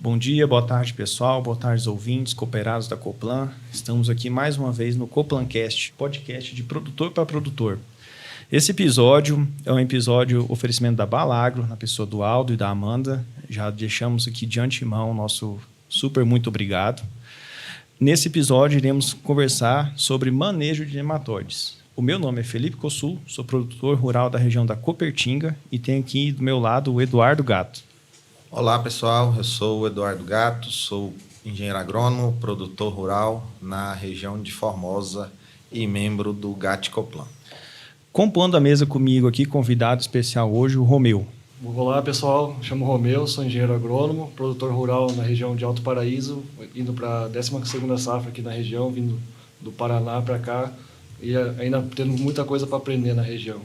Bom dia, boa tarde pessoal, boa tarde ouvintes, cooperados da Coplan. Estamos aqui mais uma vez no Coplancast, podcast de produtor para produtor. Esse episódio é um episódio oferecimento da Balagro, na pessoa do Aldo e da Amanda. Já deixamos aqui de antemão nosso super muito obrigado. Nesse episódio iremos conversar sobre manejo de nematóides. O meu nome é Felipe Cossul, sou produtor rural da região da Copertinga e tenho aqui do meu lado o Eduardo Gato. Olá pessoal, eu sou o Eduardo Gato, sou engenheiro agrônomo, produtor rural na região de Formosa e membro do GAT Coplan. Compondo a mesa comigo aqui, convidado especial hoje, o Romeu. Olá pessoal, me chamo Romeu, sou engenheiro agrônomo, produtor rural na região de Alto Paraíso, indo para a 12ª safra aqui na região, vindo do Paraná para cá e ainda tendo muita coisa para aprender na região.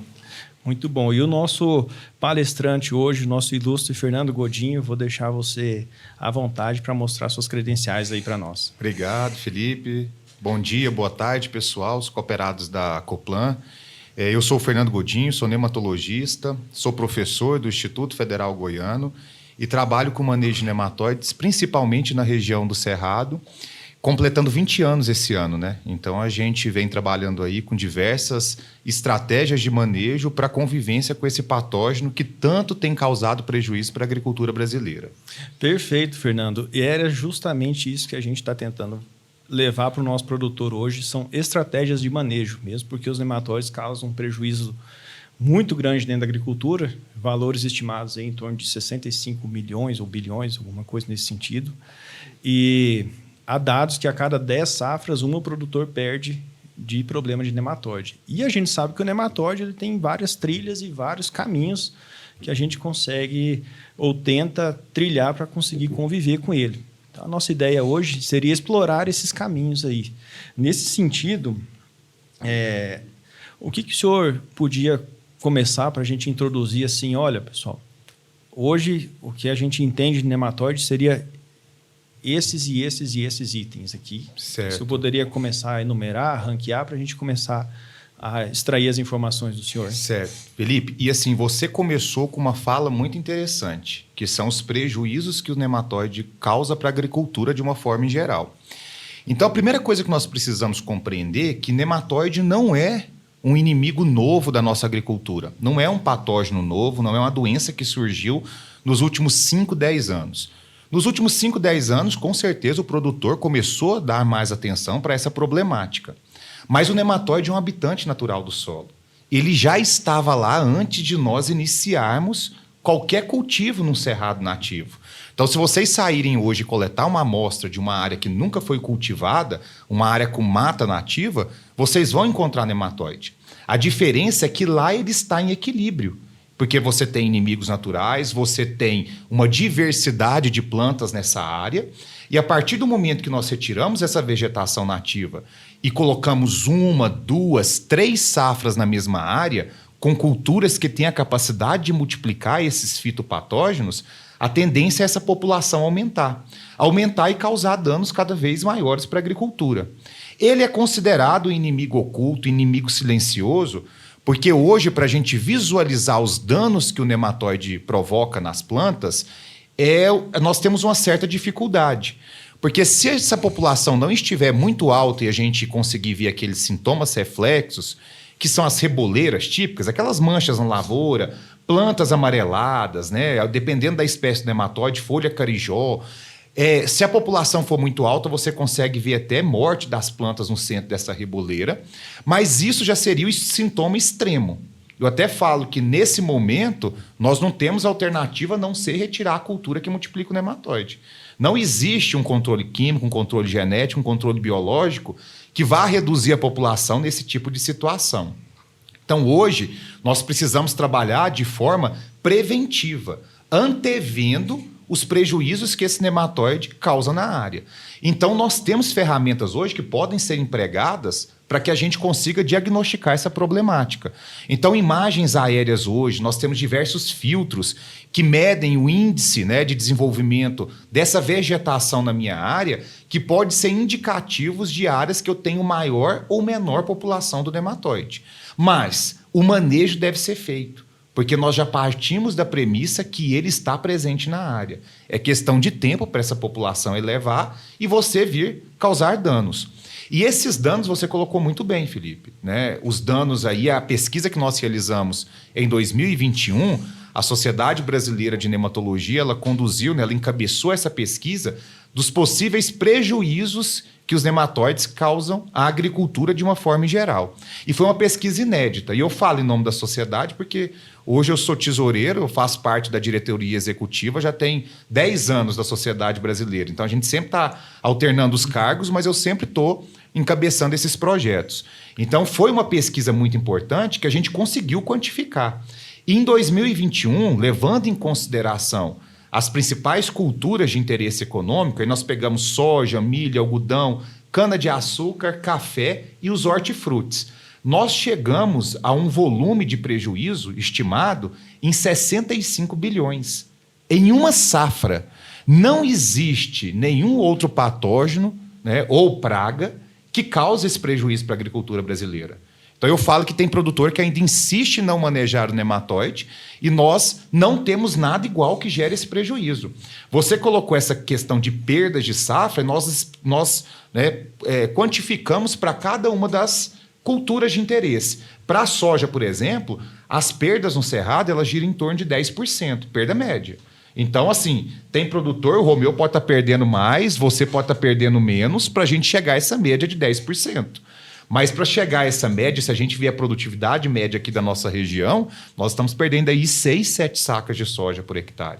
Muito bom. E o nosso palestrante hoje, nosso ilustre Fernando Godinho, vou deixar você à vontade para mostrar suas credenciais aí para nós. Obrigado, Felipe. Bom dia, boa tarde, pessoal, os cooperados da Coplan. Eu sou o Fernando Godinho, sou nematologista, sou professor do Instituto Federal Goiano e trabalho com manejo de nematóides, principalmente na região do Cerrado, completando 20 anos esse ano, né? Então, a gente vem trabalhando aí com diversas estratégias de manejo para convivência com esse patógeno que tanto tem causado prejuízo para a agricultura brasileira. Perfeito, Fernando. E era justamente isso que a gente está tentando levar para o nosso produtor hoje, são estratégias de manejo, mesmo porque os nematóides causam um prejuízo muito grande dentro da agricultura, valores estimados aí em torno de 65 milhões ou bilhões, alguma coisa nesse sentido. E há dados que a cada 10 safras, um produtor perde de problema de nematóide. E a gente sabe que o nematóide ele tem várias trilhas e vários caminhos que a gente consegue ou tenta trilhar para conseguir conviver com ele. Então, a nossa ideia hoje seria explorar esses caminhos aí. Nesse sentido, o que o senhor podia começar para a gente introduzir assim, olha, pessoal, hoje o que a gente entende de nematóide seria esses e esses e esses itens aqui. Certo. Eu poderia começar a enumerar, ranquear, para a gente começar a extrair as informações do senhor. Certo. Felipe, e assim, você começou com uma fala muito interessante, que são os prejuízos que o nematóide causa para a agricultura de uma forma em geral. Então, a primeira coisa que nós precisamos compreender é que nematóide não é um inimigo novo da nossa agricultura. Não é um patógeno novo, não é uma doença que surgiu nos últimos 5, 10 anos. Nos últimos 5, 10 anos, com certeza, o produtor começou a dar mais atenção para essa problemática. Mas o nematóide é um habitante natural do solo. Ele já estava lá antes de nós iniciarmos qualquer cultivo num cerrado nativo. Então, se vocês saírem hoje e coletar uma amostra de uma área que nunca foi cultivada, uma área com mata nativa, vocês vão encontrar nematóide. A diferença é que lá ele está em equilíbrio. Porque você tem inimigos naturais, você tem uma diversidade de plantas nessa área, e a partir do momento que nós retiramos essa vegetação nativa e colocamos 1, 2, 3 safras na mesma área, com culturas que têm a capacidade de multiplicar esses fitopatógenos, a tendência é essa população aumentar e causar danos cada vez maiores para a agricultura. Ele é considerado inimigo oculto, inimigo silencioso, porque hoje, para a gente visualizar os danos que o nematóide provoca nas plantas, nós temos uma certa dificuldade. Porque se essa população não estiver muito alta e a gente conseguir ver aqueles sintomas reflexos, que são as reboleiras típicas, aquelas manchas na lavoura, plantas amareladas, né? Dependendo da espécie do nematóide, folha carijó. Se a população for muito alta, você consegue ver até morte das plantas no centro dessa reboleira, mas isso já seria o sintoma extremo. Eu até falo que, nesse momento, nós não temos alternativa a não ser retirar a cultura que multiplica o nematóide. Não existe um controle químico, um controle genético, um controle biológico que vá reduzir a população nesse tipo de situação. Então, hoje, nós precisamos trabalhar de forma preventiva, antevendo os prejuízos que esse nematóide causa na área. Então, nós temos ferramentas hoje que podem ser empregadas para que a gente consiga diagnosticar essa problemática. Então, imagens aéreas hoje, nós temos diversos filtros que medem o índice, né, de desenvolvimento dessa vegetação na minha área, que pode ser indicativos de áreas que eu tenho maior ou menor população do nematóide. Mas o manejo deve ser feito. porque nós já partimos da premissa que ele está presente na área. É questão de tempo para essa população elevar e você vir causar danos. E esses danos você colocou muito bem, Felipe, né? Os danos aí, a pesquisa que nós realizamos em 2021, a Sociedade Brasileira de Nematologia, ela conduziu, né, ela encabeçou essa pesquisa dos possíveis prejuízos que os nematóides causam à agricultura de uma forma geral. E foi uma pesquisa inédita. E eu falo em nome da sociedade porque hoje eu sou tesoureiro, eu faço parte da diretoria executiva, já tem 10 anos da Sociedade Brasileira. Então a gente sempre está alternando os cargos, mas eu sempre estou encabeçando esses projetos. Então foi uma pesquisa muito importante que a gente conseguiu quantificar. E em 2021, levando em consideração as principais culturas de interesse econômico, aí nós pegamos soja, milho, algodão, cana-de-açúcar, café e os hortifrutis. Nós chegamos a um volume de prejuízo estimado em 65 bilhões. Em uma safra, não existe nenhum outro patógeno, né, ou praga que cause esse prejuízo para a agricultura brasileira. Então eu falo que tem produtor que ainda insiste em não manejar o nematóide e nós não temos nada igual que gere esse prejuízo. Você colocou essa questão de perdas de safra e nós quantificamos para cada uma das culturas de interesse. Para a soja, por exemplo, as perdas no cerrado elas giram em torno de 10%, perda média. Então, assim, tem produtor, o Romeu pode estar perdendo mais, você pode estar perdendo menos, para a gente chegar a essa média de 10%. Mas para chegar a essa média, se a gente ver a produtividade média aqui da nossa região, nós estamos perdendo aí 6, 7 sacas de soja por hectare,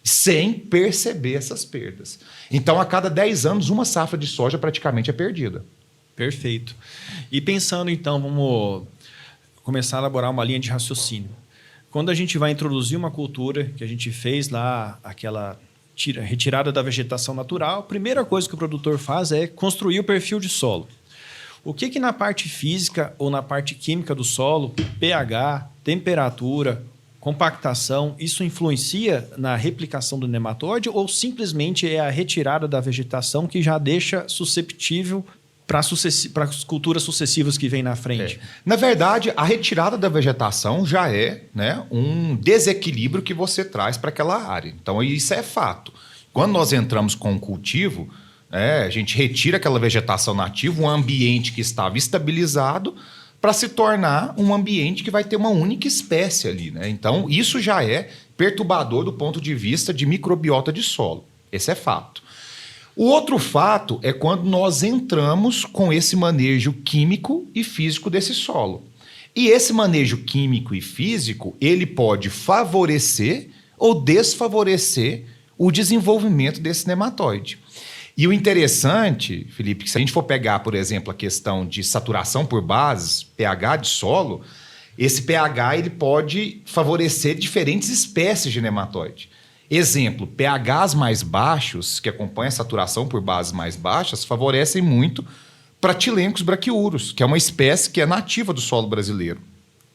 sem perceber essas perdas. Então, a cada 10 anos, uma safra de soja praticamente é perdida. Perfeito. E pensando, então, vamos começar a elaborar uma linha de raciocínio. Quando a gente vai introduzir uma cultura, que a gente fez lá, aquela retirada da vegetação natural, a primeira coisa que o produtor faz é construir o perfil de solo. O que na parte física ou na parte química do solo, pH, temperatura, compactação, isso influencia na replicação do nematóide ou simplesmente é a retirada da vegetação que já deixa susceptível para as culturas sucessivas que vêm na frente? Na verdade, a retirada da vegetação já é, né, um desequilíbrio que você traz para aquela área. Então, isso é fato. Quando nós entramos com o cultivo, a gente retira aquela vegetação nativa, um ambiente que estava estabilizado, para se tornar um ambiente que vai ter uma única espécie ali, né? Então, isso já é perturbador do ponto de vista de microbiota de solo. Esse é fato. O outro fato é quando nós entramos com esse manejo químico e físico desse solo. E esse manejo químico e físico, ele pode favorecer ou desfavorecer o desenvolvimento desse nematóide. E o interessante, Felipe, que se a gente for pegar, por exemplo, a questão de saturação por bases, pH de solo, esse pH ele pode favorecer diferentes espécies de nematóide. Exemplo, pHs mais baixos, que acompanham a saturação por bases mais baixas, favorecem muito Pratilencos braquiurus, que é uma espécie que é nativa do solo brasileiro.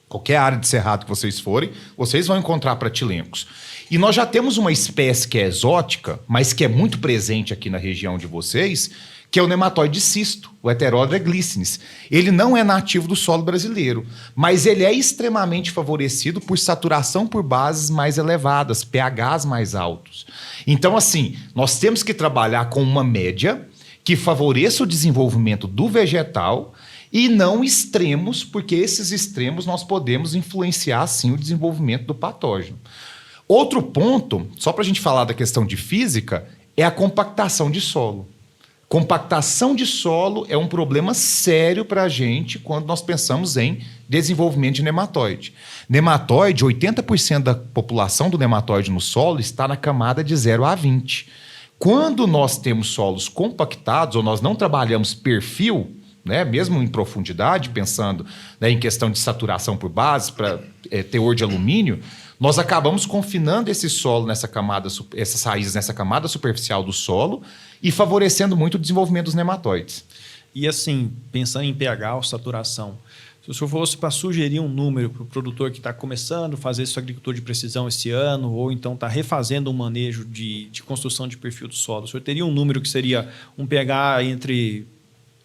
Qualquer área de cerrado que vocês forem, vocês vão encontrar pratilencos. E nós já temos uma espécie que é exótica, mas que é muito presente aqui na região de vocês, que é o nematóide cisto, o Heterodra glycinis. Ele não é nativo do solo brasileiro, mas ele é extremamente favorecido por saturação por bases mais elevadas, pHs mais altos. Então, assim, nós temos que trabalhar com uma média que favoreça o desenvolvimento do vegetal e não extremos, porque esses extremos nós podemos influenciar, sim, o desenvolvimento do patógeno. Outro ponto, só para a gente falar da questão de física, é a compactação de solo. Compactação de solo é um problema sério para a gente quando nós pensamos em desenvolvimento de nematóide. Nematóide, 80% da população do nematóide no solo está na camada de 0 a 20. Quando nós temos solos compactados, ou nós não trabalhamos perfil, né, mesmo em profundidade, pensando, né, em questão de saturação por bases, para teor de alumínio, nós acabamos confinando esse solo nessa camada, essas raízes nessa camada superficial do solo e favorecendo muito o desenvolvimento dos nematóides. E assim, pensando em pH ou saturação, se o senhor fosse para sugerir um número para o produtor que está começando a fazer sua agricultura de precisão esse ano, ou então está refazendo um manejo de construção de perfil do solo, o senhor teria um número que seria um pH entre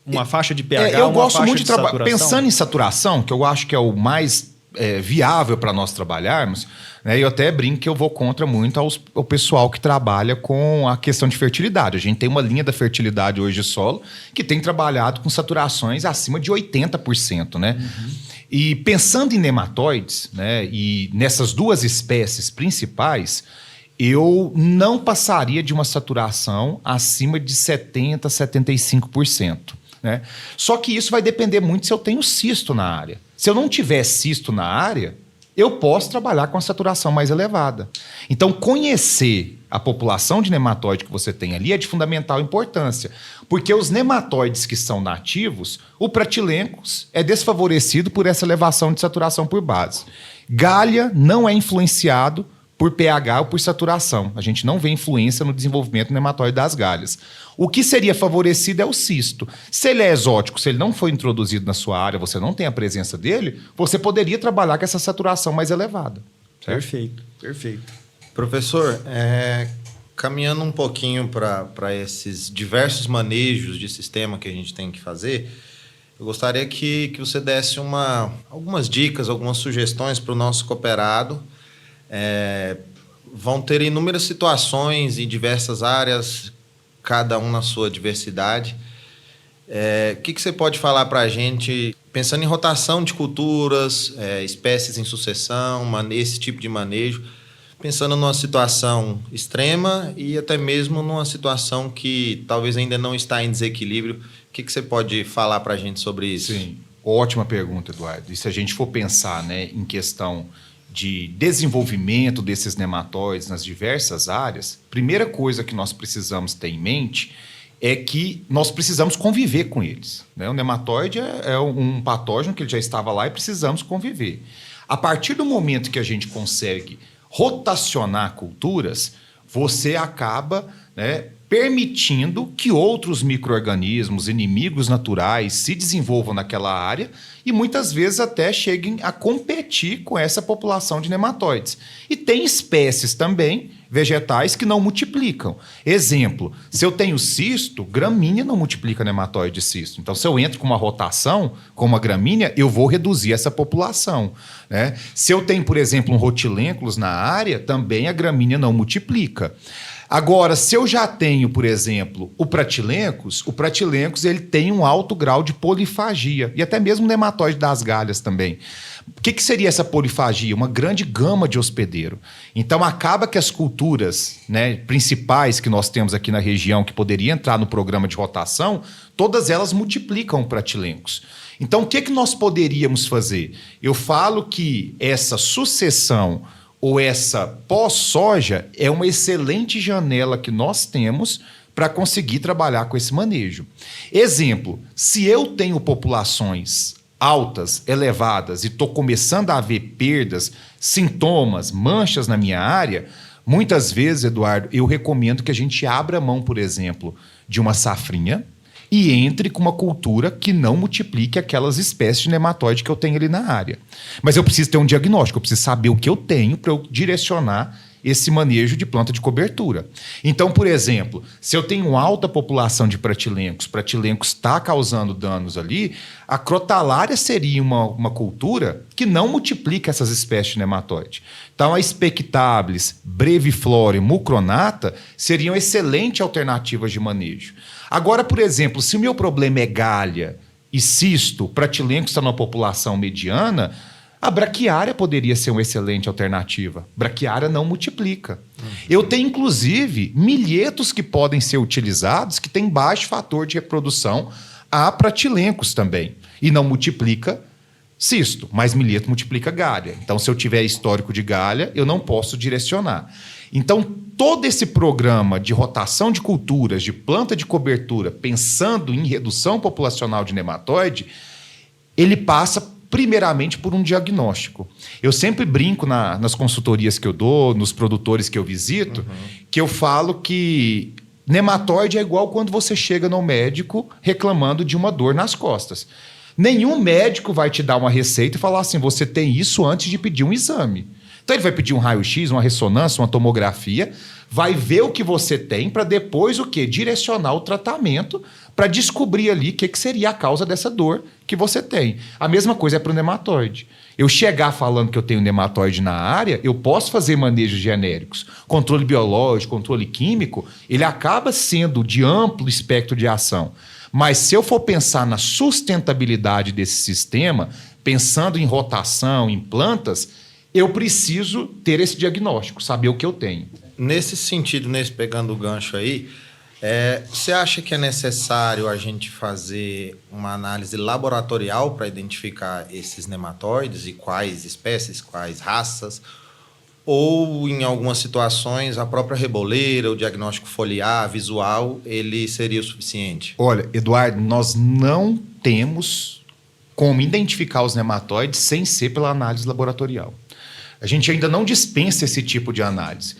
uma faixa de pH e uma faixa de saturação? Pensando em saturação, que eu acho que é o mais viável para nós trabalharmos, né? Eu até brinco que eu vou contra muito ao pessoal que trabalha com a questão de fertilidade. A gente tem uma linha da fertilidade hoje de solo que tem trabalhado com saturações acima de 80%, né? E pensando em nematóides, né, e nessas duas espécies principais, eu não passaria de uma saturação acima de 70%, 75%. Né? Só que isso vai depender muito se eu tenho cisto na área. Se eu não tiver cisto na área, eu posso trabalhar com a saturação mais elevada. Então, conhecer a população de nematóide que você tem ali é de fundamental importância, porque os nematóides que são nativos, o Pratylencos é desfavorecido por essa elevação de saturação por base. Galha não é influenciado por pH ou por saturação. A gente não vê influência no desenvolvimento do nematóide das galhas. O que seria favorecido é o cisto. Se ele é exótico, se ele não foi introduzido na sua área, você não tem a presença dele, você poderia trabalhar com essa saturação mais elevada. Certo? Perfeito, perfeito. Professor, caminhando um pouquinho para esses diversos manejos de sistema que a gente tem que fazer, eu gostaria que você desse algumas dicas, algumas sugestões para o nosso cooperado. Vão ter inúmeras situações em diversas áreas, cada um na sua diversidade. O que você pode falar para a gente, pensando em rotação de culturas, espécies em sucessão, esse tipo de manejo, pensando numa situação extrema e até mesmo numa situação que talvez ainda não está em desequilíbrio. O que você pode falar para a gente sobre isso? Sim, ótima pergunta, Eduardo. E se a gente for pensar, né, em questão de desenvolvimento desses nematóides nas diversas áreas, primeira coisa que nós precisamos ter em mente é que nós precisamos conviver com eles. Né? O nematóide é um patógeno que ele já estava lá e precisamos conviver. A partir do momento que a gente consegue rotacionar culturas, você acaba, né, permitindo que outros micro-organismos, inimigos naturais, se desenvolvam naquela área e muitas vezes até cheguem a competir com essa população de nematóides. E tem espécies também, vegetais, que não multiplicam. Exemplo, se eu tenho cisto, gramínea não multiplica nematóide de cisto. Então, se eu entro com uma rotação, com uma gramínea, eu vou reduzir essa população. Né? Se eu tenho, por exemplo, um rotilênculos na área, também a gramínea não multiplica. Agora, se eu já tenho, por exemplo, o Pratylencos ele tem um alto grau de polifagia, e até mesmo o nematóide das galhas também. O que seria essa polifagia? Uma grande gama de hospedeiro. Então, acaba que as culturas, né, principais que nós temos aqui na região, que poderiam entrar no programa de rotação, todas elas multiplicam o Pratylencos. Então, o que nós poderíamos fazer? Eu falo que essa sucessão ou essa pós-soja é uma excelente janela que nós temos para conseguir trabalhar com esse manejo. Exemplo, se eu tenho populações altas, elevadas, e estou começando a ver perdas, sintomas, manchas na minha área, muitas vezes, Eduardo, eu recomendo que a gente abra mão, por exemplo, de uma safrinha e entre com uma cultura que não multiplique aquelas espécies de nematóide que eu tenho ali na área. Mas eu preciso ter um diagnóstico, eu preciso saber o que eu tenho para eu direcionar esse manejo de planta de cobertura. Então, por exemplo, se eu tenho alta população de Pratylencos está causando danos ali, a crotalária seria uma cultura que não multiplica essas espécies de nematóide. Então, a Spectabilis, Breviflora e Mucronata seriam excelentes alternativas de manejo. Agora, por exemplo, se o meu problema é galha e cisto, Pratylencos está numa população mediana, a braquiária poderia ser uma excelente alternativa. Braquiária não multiplica. Eu tenho, inclusive, milhetos que podem ser utilizados que têm baixo fator de reprodução a Pratylencos também. E não multiplica cisto, mas milheto multiplica galha. Então, se eu tiver histórico de galha, eu não posso direcionar. Então, todo esse programa de rotação de culturas, de planta de cobertura, pensando em redução populacional de nematóide, ele passa primeiramente por um diagnóstico. Eu sempre brinco nas consultorias que eu dou, nos produtores que eu visito, que eu falo que nematóide é igual quando você chega no médico reclamando de uma dor nas costas. Nenhum médico vai te dar uma receita e falar assim, você tem isso antes de pedir um exame. Então ele vai pedir um raio-x, uma ressonância, uma tomografia, vai ver o que você tem para depois o quê? Direcionar o tratamento para descobrir ali o que seria a causa dessa dor que você tem. A mesma coisa é para o nematóide. Eu chegar falando que eu tenho nematóide na área, eu posso fazer manejos genéricos. Controle biológico, controle químico, ele acaba sendo de amplo espectro de ação. Mas se eu for pensar na sustentabilidade desse sistema, pensando em rotação, em plantas, eu preciso ter esse diagnóstico, saber o que eu tenho. Nesse sentido, pegando o gancho aí, você acha que é necessário a gente fazer uma análise laboratorial para identificar esses nematóides e quais espécies, quais raças? Ou, em algumas situações, a própria reboleira, o diagnóstico foliar, visual, ele seria o suficiente? Olha, Eduardo, nós não temos como identificar os nematóides sem ser pela análise laboratorial. A gente ainda não dispensa esse tipo de análise.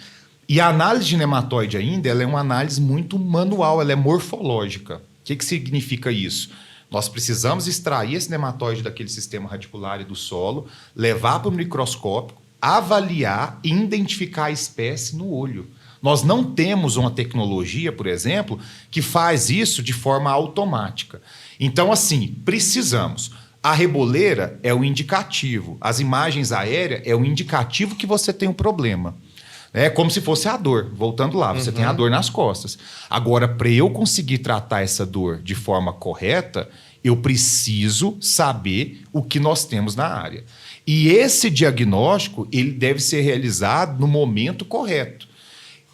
E a análise de nematóide ainda, ela é uma análise muito manual, ela é morfológica. O que significa isso? Nós precisamos extrair esse nematóide daquele sistema radicular e do solo, levar para o microscópio, avaliar e identificar a espécie no olho. Nós não temos uma tecnologia, por exemplo, que faz isso de forma automática. Então, assim, precisamos. A reboleira é o indicativo, as imagens aéreas é o indicativo que você tem um problema. É como se fosse a dor, voltando lá, você tem a dor nas costas. Agora, para eu conseguir tratar essa dor de forma correta, eu preciso saber o que nós temos na área. E esse diagnóstico, ele deve ser realizado no momento correto.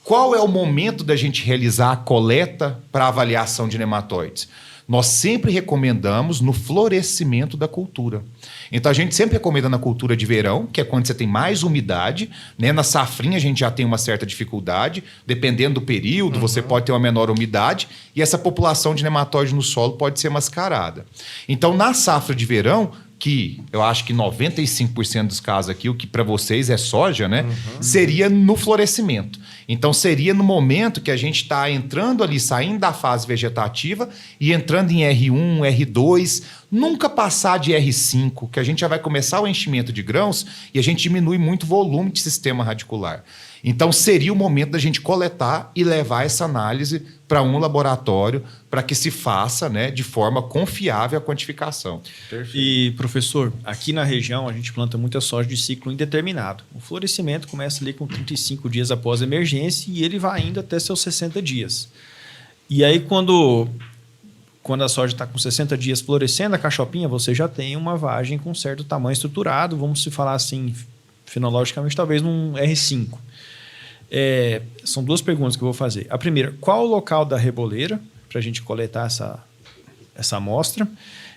Qual é o momento da gente realizar a coleta para avaliação de nematóides? Nós sempre recomendamos no florescimento da cultura. Então, a gente sempre recomenda na cultura de verão, que é quando você tem mais umidade, né? Na safrinha a gente já tem uma certa dificuldade, dependendo do período, você pode ter uma menor umidade e essa população de nematóide no solo pode ser mascarada. Então, na safra de verão, que eu acho que 95% dos casos aqui, o que para vocês é soja, né? Seria no florescimento. Então, seria no momento que a gente está entrando ali, saindo da fase vegetativa e entrando em R1, R2, nunca passar de R5, que a gente já vai começar o enchimento de grãos e a gente diminui muito o volume de sistema radicular. Então, seria o momento da gente coletar e levar essa análise para um laboratório para que se faça, né, de forma confiável a quantificação. Perfeito. E, professor, aqui na região a gente planta muita soja de ciclo indeterminado. O florescimento começa ali com 35 dias após a emergência e ele vai indo até seus 60 dias. E aí, quando a soja está com 60 dias florescendo, a cachopinha, você já tem uma vagem com certo tamanho estruturado, vamos se falar assim, fenologicamente, talvez num R5. São duas perguntas que eu vou fazer. A primeira, qual o local da reboleira para a gente coletar essa amostra?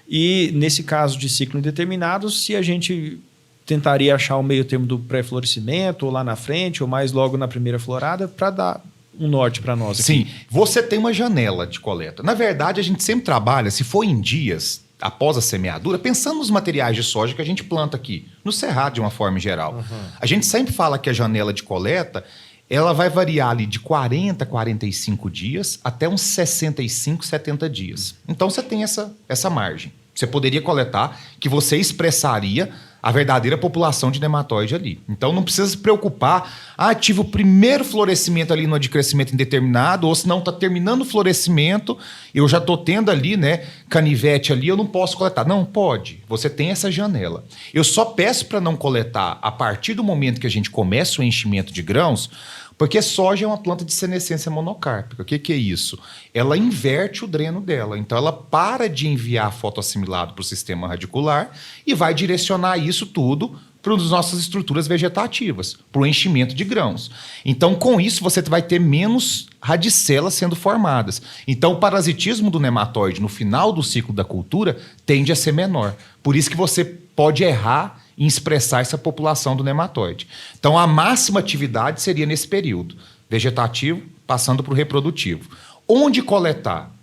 E, nesse caso de ciclo indeterminado, se a gente tentaria achar o meio termo do pré-florescimento, ou lá na frente, ou mais logo na primeira florada, para dar um norte para nós aqui. Sim, você tem uma janela de coleta. Na verdade, a gente sempre trabalha, se for em dias após a semeadura, pensando nos materiais de soja que a gente planta aqui, no cerrado de uma forma geral. A gente sempre fala que a janela de coleta ela vai variar ali de 40 a 45 dias até uns 65, 70 dias. Então, você tem essa margem. Você poderia coletar que você expressaria a verdadeira população de nematóide ali. Então, não precisa se preocupar. Tive o primeiro florescimento ali no de crescimento indeterminado, ou se não está terminando o florescimento, eu já estou tendo ali, né, canivete ali, eu não posso coletar. Não, pode. Você tem essa janela. Eu só peço para não coletar a partir do momento que a gente começa o enchimento de grãos, porque soja é uma planta de senescência monocárpica. O que é isso? Ela inverte o dreno dela. Então, ela para de enviar fotoassimilado para o sistema radicular e vai direcionar isso tudo para as nossas estruturas vegetativas, para o enchimento de grãos. Então, com isso, você vai ter menos radicelas sendo formadas. Então, o parasitismo do nematóide no final do ciclo da cultura tende a ser menor. Por isso que você pode errar em expressar essa população do nematóide. Então, a máxima atividade seria nesse período, vegetativo, passando para o reprodutivo. Onde coletar?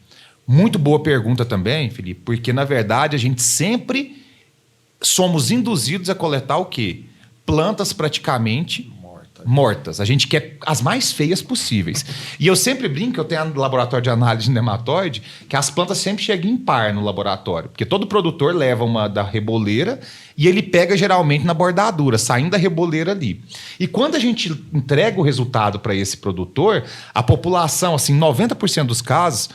Muito boa pergunta também, Felipe, porque, na verdade, a gente sempre somos induzidos a coletar o quê? Plantas praticamente mortas. A gente quer as mais feias possíveis. E eu sempre brinco, eu tenho um laboratório de análise de nematóide, que as plantas sempre chegam em par no laboratório. Porque todo produtor leva uma da reboleira e ele pega geralmente na bordadura, saindo da reboleira ali. E quando a gente entrega o resultado para esse produtor, a população, assim, 90% dos casos,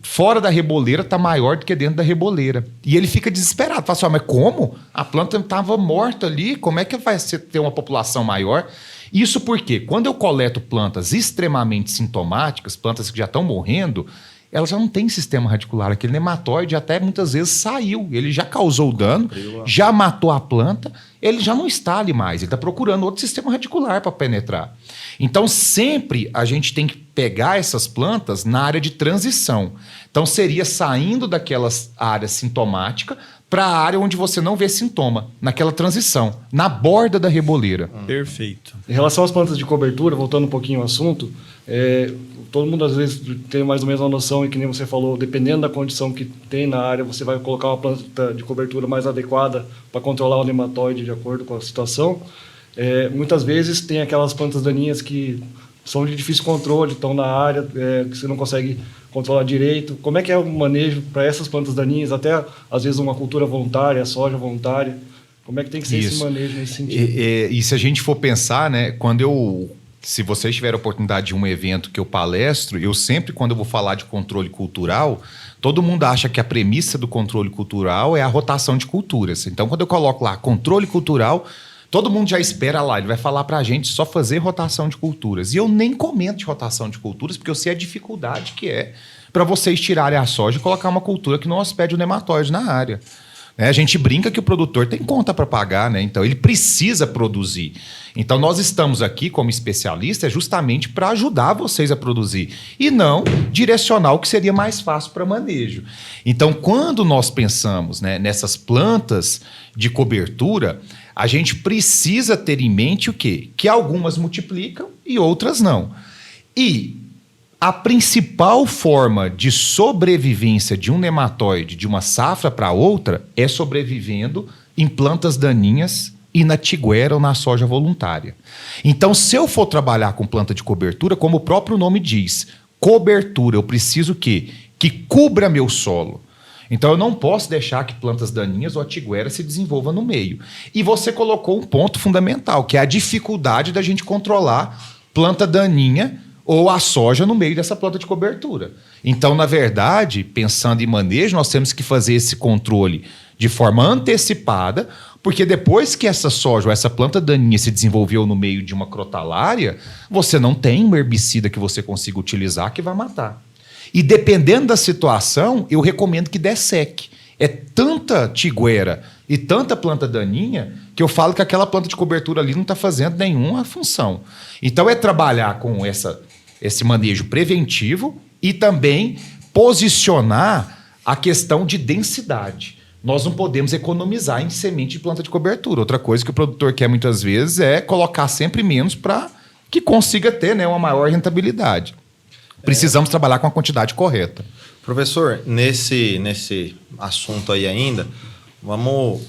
fora da reboleira está maior do que dentro da reboleira. E ele fica desesperado. Fala assim, mas como? A planta estava morta ali, como é que vai ter uma população maior? Isso porque quando eu coleto plantas extremamente sintomáticas, plantas que já estão morrendo, elas já não têm sistema radicular. Aquele nematóide até muitas vezes saiu. Ele já causou dano, já matou a planta, ele já não está ali mais. Ele está procurando outro sistema radicular para penetrar. Então, sempre a gente tem que pegar essas plantas na área de transição. Então, seria saindo daquelas áreas sintomáticas para a área onde você não vê sintoma, naquela transição, na borda da reboleira. Perfeito. Em relação às plantas de cobertura, voltando um pouquinho ao assunto, todo mundo às vezes tem mais ou menos uma noção, e que nem você falou, dependendo da condição que tem na área, você vai colocar uma planta de cobertura mais adequada para controlar o nematóide de acordo com a situação. Muitas vezes tem aquelas plantas daninhas que são de difícil controle, estão na área, que você não consegue controlar direito. Como é que é o manejo para essas plantas daninhas, até às vezes uma cultura voluntária, soja voluntária? Como é que tem que ser esse manejo nesse sentido? E se a gente for pensar, né, se vocês tiverem a oportunidade de um evento que eu palestro, eu sempre, quando eu vou falar de controle cultural, todo mundo acha que a premissa do controle cultural é a rotação de culturas. Então, quando eu coloco lá controle cultural, todo mundo já espera lá, ele vai falar para a gente só fazer rotação de culturas. E eu nem comento de rotação de culturas, porque eu sei a dificuldade que é para vocês tirarem a soja e colocar uma cultura que não hospede o nematóide na área. A gente brinca que o produtor tem conta para pagar, né? Então ele precisa produzir. Então nós estamos aqui como especialistas justamente para ajudar vocês a produzir e não direcionar o que seria mais fácil para manejo. Então quando nós pensamos, né, nessas plantas de cobertura, a gente precisa ter em mente o quê? Que algumas multiplicam e outras não. E a principal forma de sobrevivência de um nematóide de uma safra para outra é sobrevivendo em plantas daninhas e na tiguera ou na soja voluntária. Então, se eu for trabalhar com planta de cobertura, como o próprio nome diz, cobertura, eu preciso que cubra meu solo. Então, eu não posso deixar que plantas daninhas ou a tiguera se desenvolva no meio. E você colocou um ponto fundamental, que é a dificuldade da gente controlar planta daninha ou a soja no meio dessa planta de cobertura. Então, na verdade, pensando em manejo, nós temos que fazer esse controle de forma antecipada, porque depois que essa soja ou essa planta daninha se desenvolveu no meio de uma crotalária, você não tem um herbicida que você consiga utilizar que vai matar. E dependendo da situação, eu recomendo que desseque. É tanta tiguera e tanta planta daninha que eu falo que aquela planta de cobertura ali não está fazendo nenhuma função. Então, é trabalhar com esse manejo preventivo e também posicionar a questão de densidade. Nós não podemos economizar em semente de planta de cobertura. Outra coisa que o produtor quer muitas vezes é colocar sempre menos para que consiga ter, né, uma maior rentabilidade. Precisamos trabalhar com a quantidade correta. Professor, nesse assunto aí ainda, vamos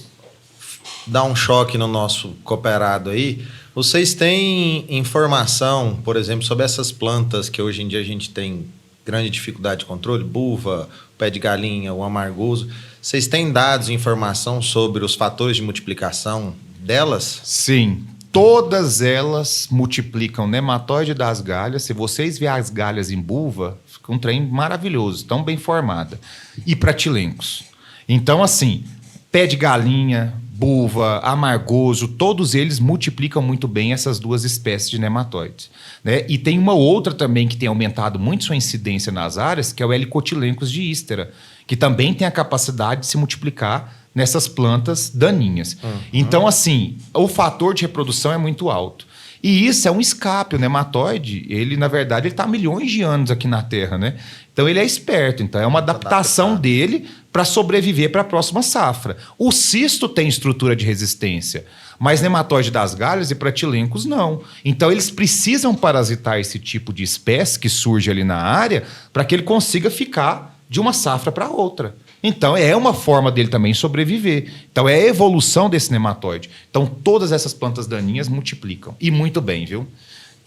dar um choque no nosso cooperado aí. Vocês têm informação, por exemplo, sobre essas plantas que hoje em dia a gente tem grande dificuldade de controle, buva, pé de galinha, o amargoso. Vocês têm dados e informação sobre os fatores de multiplicação delas? Sim, todas elas multiplicam nematóide das galhas. Se vocês verem as galhas em buva, fica um trem maravilhoso, tão bem formada. E pratilencos. Então, assim, pé de galinha, buva, amargoso, todos eles multiplicam muito bem essas duas espécies de nematóides, né? E tem uma outra também que tem aumentado muito sua incidência nas áreas, que é o Helicotylencos de Ístera, que também tem a capacidade de se multiplicar nessas plantas daninhas. Então, assim, o fator de reprodução é muito alto. E isso é um escape. O nematóide, ele, na verdade, ele está há milhões de anos aqui na Terra, né? Então, ele é esperto. Então, é uma adaptação dele para sobreviver para a próxima safra. O cisto tem estrutura de resistência, mas nematóide das galhas e pratilencos não. Então, eles precisam parasitar esse tipo de espécie que surge ali na área para que ele consiga ficar de uma safra para outra. Então, é uma forma dele também sobreviver. Então, é a evolução desse nematóide. Então, todas essas plantas daninhas multiplicam. E muito bem, viu?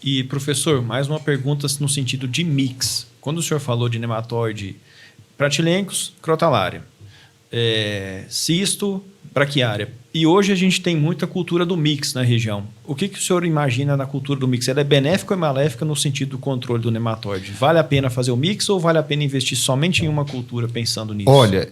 E, professor, mais uma pergunta no sentido de mix. Quando o senhor falou de nematóide pratilencos, crotalária, cisto, braquiária. E hoje a gente tem muita cultura do mix na região. O que o senhor imagina na cultura do mix? Ela é benéfica ou maléfica no sentido do controle do nematóide? Vale a pena fazer o mix ou vale a pena investir somente em uma cultura pensando nisso? Olha,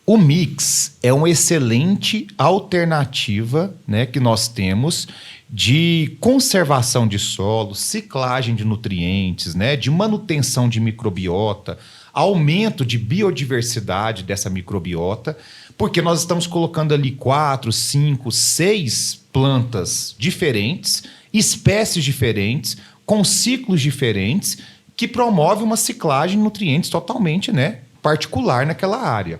o mix é uma excelente alternativa, né, que nós temos de conservação de solo, ciclagem de nutrientes, né, de manutenção de microbiota, aumento de biodiversidade dessa microbiota, porque nós estamos colocando ali 4, 5, 6 plantas diferentes, espécies diferentes, com ciclos diferentes, que promove uma ciclagem de nutrientes totalmente, né, particular naquela área.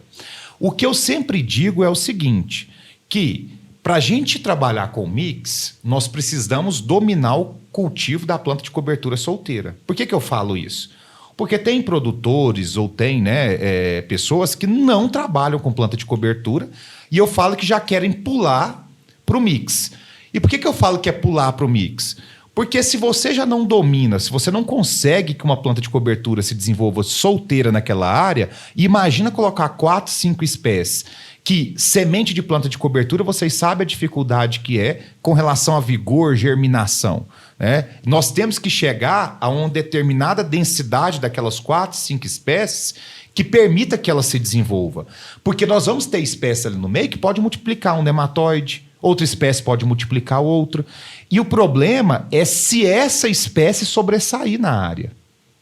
O que eu sempre digo é o seguinte, que para a gente trabalhar com mix, nós precisamos dominar o cultivo da planta de cobertura solteira. Por que eu falo isso? Porque tem produtores ou tem, né, pessoas que não trabalham com planta de cobertura e eu falo que já querem pular para o mix. E por que eu falo que é pular para o mix? Porque se você já não domina, se você não consegue que uma planta de cobertura se desenvolva solteira naquela área, imagina colocar 4, 5 espécies. Que semente de planta de cobertura, vocês sabem a dificuldade que é com relação a vigor, germinação, né? Nós temos que chegar a uma determinada densidade daquelas 4, 5 espécies que permita que ela se desenvolva. Porque nós vamos ter espécies ali no meio que pode multiplicar um nematóide, outra espécie pode multiplicar outra. E o problema é se essa espécie sobressair na área,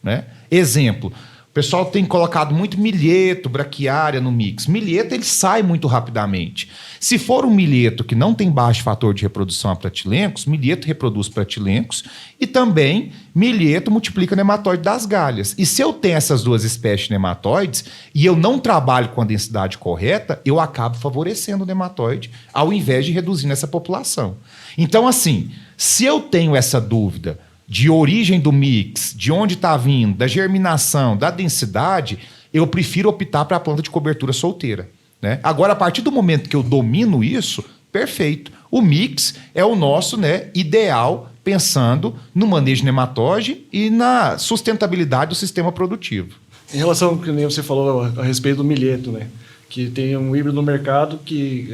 né? Exemplo, o pessoal tem colocado muito milheto, braquiária no mix. Milheto, ele sai muito rapidamente. Se for um milheto que não tem baixo fator de reprodução a pratilencos, milheto reproduz pratilencos e também milheto multiplica nematóide das galhas. E se eu tenho essas duas espécies de nematóides e eu não trabalho com a densidade correta, eu acabo favorecendo o nematóide ao invés de reduzir essa população. Então, assim, se eu tenho essa dúvida de origem do mix, de onde está vindo, da germinação, da densidade, eu prefiro optar para a planta de cobertura solteira, né? Agora, a partir do momento que eu domino isso, perfeito. O mix é o nosso, né, ideal, pensando no manejo de nematóide e na sustentabilidade do sistema produtivo. Em relação ao que nem você falou a respeito do milheto, né, que tem um híbrido no mercado que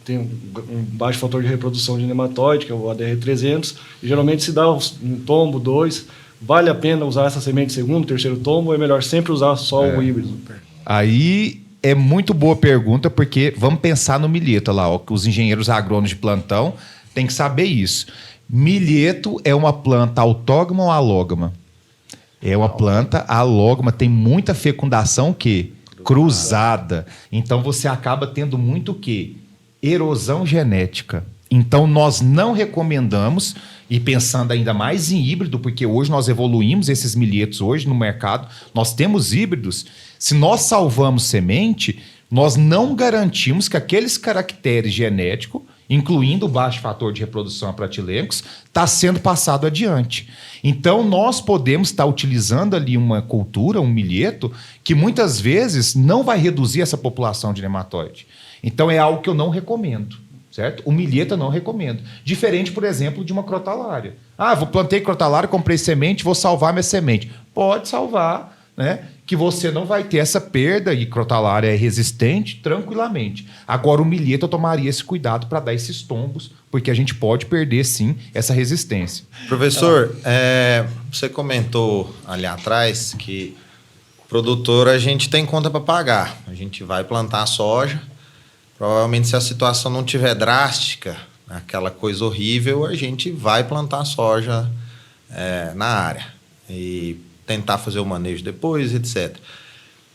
tem um baixo fator de reprodução de nematóide, que é o ADR300, e geralmente se dá um tombo, 2. Vale a pena usar essa semente segundo, terceiro tombo, ou é melhor sempre usar só o híbrido? Aí é muito boa pergunta, porque vamos pensar no milheto lá, ó, que os engenheiros agrônomos de plantão têm que saber isso. Milheto é uma planta autógama ou alógama? É uma planta alógama, tem muita fecundação o quê? Cruzada. Então você acaba tendo muito o quê? Erosão genética. Então nós não recomendamos, e pensando ainda mais em híbrido, porque hoje nós evoluímos esses milhetos hoje no mercado, nós temos híbridos. Se nós salvamos semente, nós não garantimos que aqueles caracteres genéticos, incluindo o baixo fator de reprodução a pratilencos, está sendo passado adiante. Então nós podemos estar utilizando ali uma cultura, um milheto, que muitas vezes não vai reduzir essa população de nematóide. Então é algo que eu não recomendo, certo? O milheto eu não recomendo. Diferente, por exemplo, de uma crotalária. Plantei crotalária, comprei semente, vou salvar minha semente. Pode salvar, né? Que você não vai ter essa perda, e crotalária é resistente tranquilamente. Agora, o milheto eu tomaria esse cuidado para dar esses tombos, porque a gente pode perder, sim, essa resistência. Professor, você comentou ali atrás que produtor a gente tem conta para pagar. A gente vai plantar soja. Provavelmente, se a situação não estiver drástica, aquela coisa horrível, a gente vai plantar soja na área e tentar fazer o manejo depois, etc.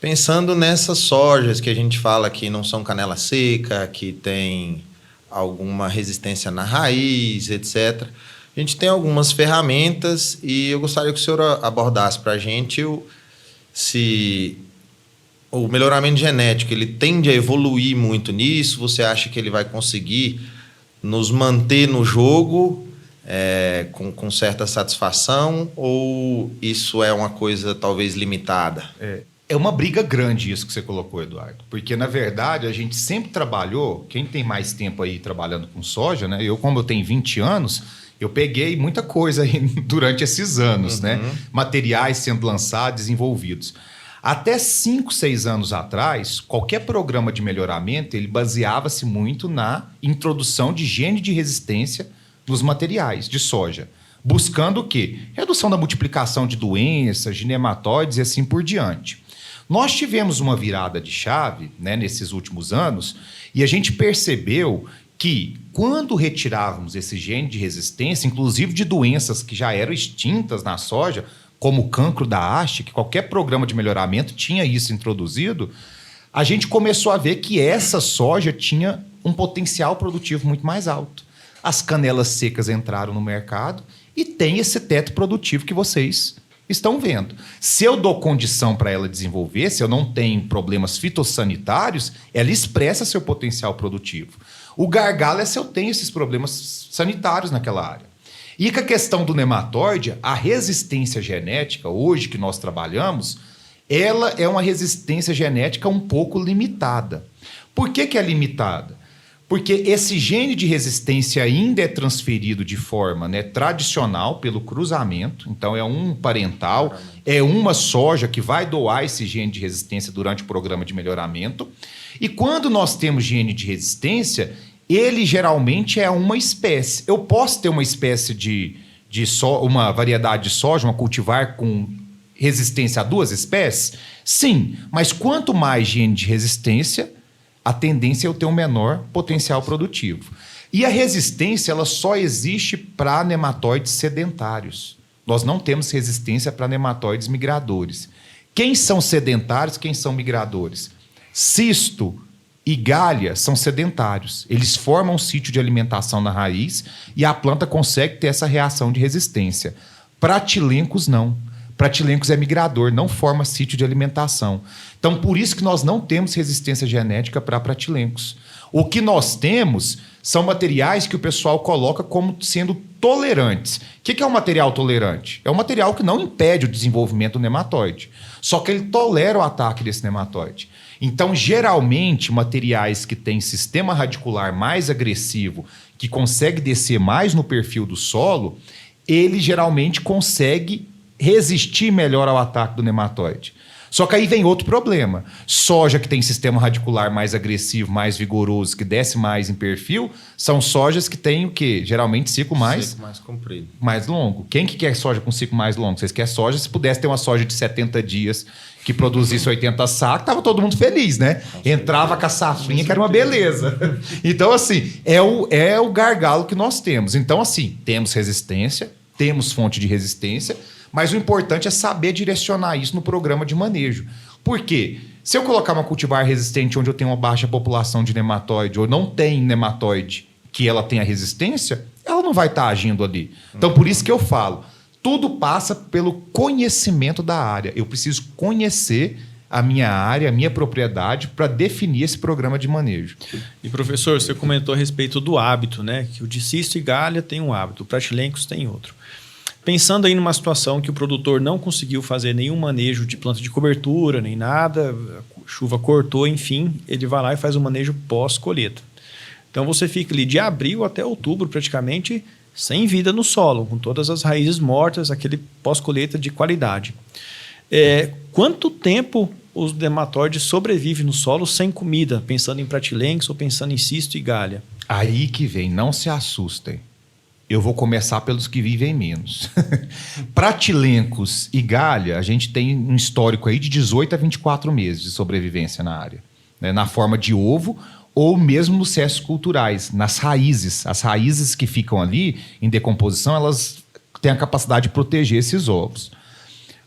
Pensando nessas sojas que a gente fala que não são canela seca, que tem alguma resistência na raiz, etc. A gente tem algumas ferramentas e eu gostaria que o senhor abordasse para a gente se o melhoramento genético ele tende a evoluir muito nisso. Você acha que ele vai conseguir nos manter no jogo com certa satisfação, ou isso é uma coisa talvez limitada? É É uma briga grande isso que você colocou, Eduardo. Porque, na verdade, a gente sempre trabalhou... Quem tem mais tempo aí trabalhando com soja, né? Como eu tenho 20 anos, eu peguei muita coisa aí durante esses anos, né? Materiais sendo lançados, desenvolvidos. Até 5, 6 anos atrás, qualquer programa de melhoramento, ele baseava-se muito na introdução de gene de resistência nos materiais de soja. Buscando o quê? Redução da multiplicação de doenças, de nematóides e assim por diante. Nós tivemos uma virada de chave, né, nesses últimos anos, e a gente percebeu que quando retirávamos esse gene de resistência, inclusive de doenças que já eram extintas na soja, como o cancro da haste, que qualquer programa de melhoramento tinha isso introduzido, a gente começou a ver que essa soja tinha um potencial produtivo muito mais alto. As canelas secas entraram no mercado e tem esse teto produtivo que vocês estão vendo. Se eu dou condição para ela desenvolver, se eu não tenho problemas fitossanitários, ela expressa seu potencial produtivo. O gargalo é se eu tenho esses problemas sanitários naquela área. E com a questão do nematóide, a resistência genética, hoje que nós trabalhamos, ela é uma resistência genética um pouco limitada. Por que é limitada? Porque esse gene de resistência ainda é transferido de forma, né, tradicional pelo cruzamento. Então, é um parental, é uma soja que vai doar esse gene de resistência durante o programa de melhoramento. E quando nós temos gene de resistência, ele geralmente é uma espécie. Eu posso ter uma espécie uma variedade de soja, uma cultivar com resistência a 2 espécies? Sim, mas quanto mais gene de resistência, a tendência é eu ter um menor potencial produtivo. E a resistência ela só existe para nematóides sedentários. Nós não temos resistência para nematóides migradores. Quem são sedentários, quem são migradores? Cisto e galha são sedentários. Eles formam um sítio de alimentação na raiz e a planta consegue ter essa reação de resistência. Pratilencos não. Pratilencos é migrador, não forma sítio de alimentação. Então, por isso que nós não temos resistência genética para pratilencos. O que nós temos são materiais que o pessoal coloca como sendo tolerantes. O que é um material tolerante? É um material que não impede o desenvolvimento do nematóide, só que ele tolera o ataque desse nematóide. Então, geralmente, materiais que têm sistema radicular mais agressivo, que consegue descer mais no perfil do solo, ele geralmente consegue resistir melhor ao ataque do nematóide. Só que aí vem outro problema. Soja que tem sistema radicular mais agressivo, mais vigoroso, que desce mais em perfil, são sojas que têm o quê? Geralmente ciclo mais comprido. Mais longo. Quem que quer soja com ciclo mais longo? Vocês querem soja? Se pudesse ter uma soja de 70 dias que produzisse 80 sacos, tava todo mundo feliz, né? Entrava com a safrinha, que era uma beleza. Então, assim, é o gargalo que nós temos. Então, assim, temos resistência, temos fonte de resistência, mas o importante é saber direcionar isso no programa de manejo. Por quê? Se eu colocar uma cultivar resistente onde eu tenho uma baixa população de nematóide ou não tem nematóide que ela tenha resistência, ela não vai estar agindo ali. Então, por isso que eu falo, tudo passa pelo conhecimento da área. Eu preciso conhecer a minha área, a minha propriedade, para definir esse programa de manejo. E, professor, você comentou a respeito do hábito, né? Que o de cisto e galha tem um hábito, o pratilencos tem outro. Pensando aí numa situação que o produtor não conseguiu fazer nenhum manejo de planta de cobertura, nem nada, a chuva cortou, enfim, ele vai lá e faz o manejo pós-colheita. Então você fica ali de abril até outubro praticamente sem vida no solo, com todas as raízes mortas, aquele pós-colheita de qualidade. Quanto tempo os nematóides sobrevivem no solo sem comida, pensando em pratilencos ou pensando em cisto e galha? Aí que vem, não se assustem. Eu vou começar pelos que vivem menos. Pratilencos e galha, a gente tem um histórico aí de 18 a 24 meses de sobrevivência na área, né? Na forma de ovo ou mesmo nos cestos culturais, nas raízes. As raízes que ficam ali em decomposição, elas têm a capacidade de proteger esses ovos.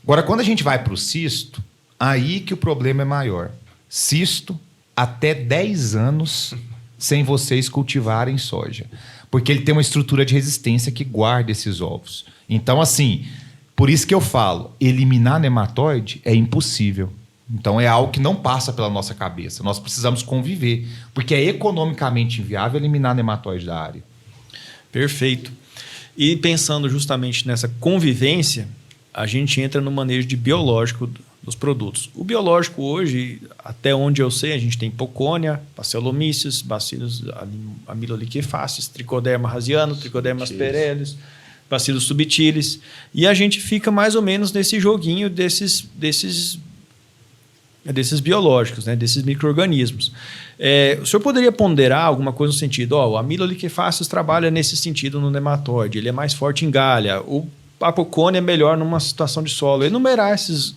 Agora, quando a gente vai para o cisto, aí que o problema é maior. Cisto, até 10 anos sem vocês cultivarem soja. Porque ele tem uma estrutura de resistência que guarda esses ovos. Então, assim, por isso que eu falo, eliminar nematóide é impossível. Então, é algo que não passa pela nossa cabeça. Nós precisamos conviver, porque é economicamente inviável eliminar nematóide da área. Perfeito. E pensando justamente nessa convivência, a gente entra no manejo de biológico dos produtos. O biológico hoje, até onde eu sei, a gente tem Pocônia, Pasteuromyces, Bacillus amyloliquefaces, Trichoderma rasiano, Trichoderma asperellus, Bacillus subtilis, e a gente fica mais ou menos nesse joguinho desses biológicos, né, desses micro-organismos. O senhor poderia ponderar alguma coisa no sentido, o amyloliquefaces trabalha nesse sentido no nematóide, ele é mais forte em galha, a Pocônia é melhor numa situação de solo. Enumerar esses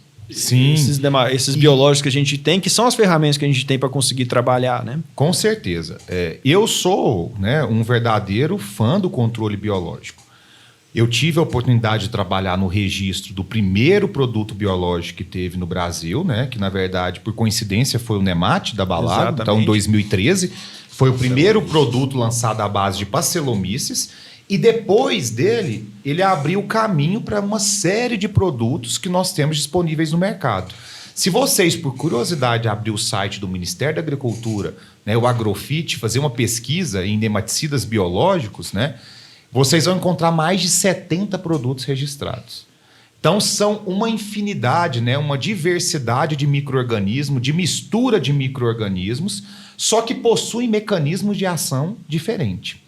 biológicos que a gente tem, que são as ferramentas que a gente tem para conseguir trabalhar, né? Com certeza. Eu sou, né, um verdadeiro fã do controle biológico. Eu tive a oportunidade de trabalhar no registro do primeiro produto biológico que teve no Brasil, né, que, na verdade, por coincidência, foi o Nemate da Balag. Exatamente. Então, em 2013, foi o primeiro produto lançado à base de Pasteuromyces. E depois dele, ele abriu o caminho para uma série de produtos que nós temos disponíveis no mercado. Se vocês, por curiosidade, abrir o site do Ministério da Agricultura, né, o Agrofit, fazer uma pesquisa em nematicidas biológicos, né, vocês vão encontrar mais de 70 produtos registrados. Então, são uma infinidade, né, uma diversidade de micro-organismos, de mistura de micro-organismos, só que possuem mecanismos de ação diferentes.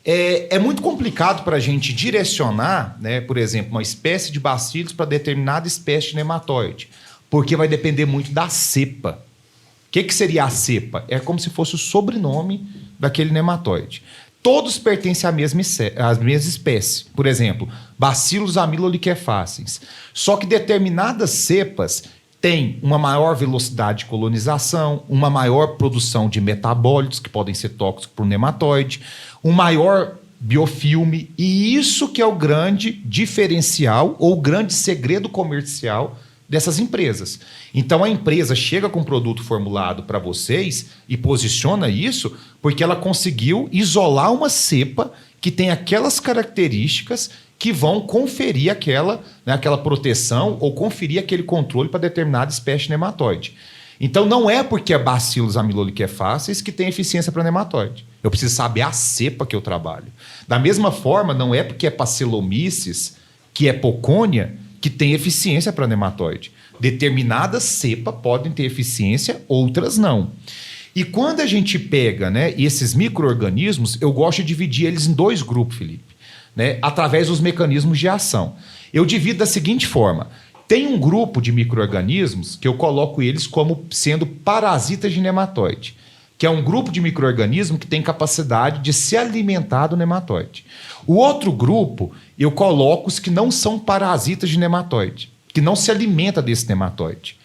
É muito complicado para a gente direcionar, né, por exemplo, uma espécie de bacilos para determinada espécie de nematóide, porque vai depender muito da cepa. O que seria a cepa? É como se fosse o sobrenome daquele nematóide. Todos pertencem à mesma espécie. Por exemplo, Bacillus amyloliquefaces. Só que determinadas cepas têm uma maior velocidade de colonização, uma maior produção de metabólitos, que podem ser tóxicos para o nematóide, um maior biofilme, e isso que é o grande diferencial ou o grande segredo comercial dessas empresas. Então a empresa chega com um produto formulado para vocês e posiciona isso porque ela conseguiu isolar uma cepa que tem aquelas características que vão conferir aquela proteção ou conferir aquele controle para determinada espécie de nematóide. Então não é porque é Bacillus amyloliquefaces que tem eficiência para nematóide. Eu preciso saber a cepa que eu trabalho. Da mesma forma, não é porque é Pasteuromyces, que é Pocônia, que tem eficiência para nematóide. Determinadas cepas podem ter eficiência, outras não. E quando a gente pega, né, esses micro-organismos, eu gosto de dividir eles em dois grupos, Felipe, né, através dos mecanismos de ação. Eu divido da seguinte forma. Tem um grupo de micro-organismos que eu coloco eles como sendo parasitas de nematóide, que é um grupo de micro-organismos que tem capacidade de se alimentar do nematóide. O outro grupo, eu coloco os que não são parasitas de nematóide, que não se alimenta desse nematóide.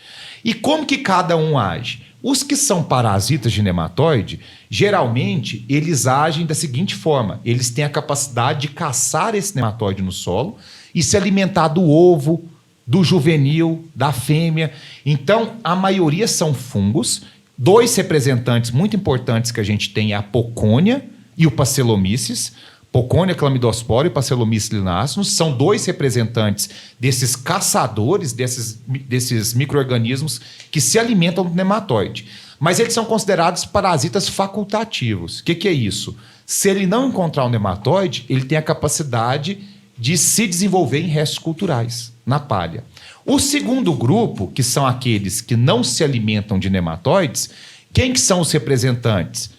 E como que cada um age? Os que são parasitas de nematóide, geralmente, eles agem da seguinte forma. Eles têm a capacidade de caçar esse nematóide no solo e se alimentar do ovo, do juvenil, da fêmea. Então, a maioria são fungos. Dois representantes muito importantes que a gente tem é a Pocônia e o Pasteuromyces. Pocônia clamidospora e Pasteuromyces linacinus são dois representantes desses caçadores, desses micro-organismos que se alimentam do nematóide. Mas eles são considerados parasitas facultativos. O que é isso? Se ele não encontrar o nematóide, ele tem a capacidade de se desenvolver em restos culturais, na palha. O segundo grupo, que são aqueles que não se alimentam de nematóides, quem que são os representantes?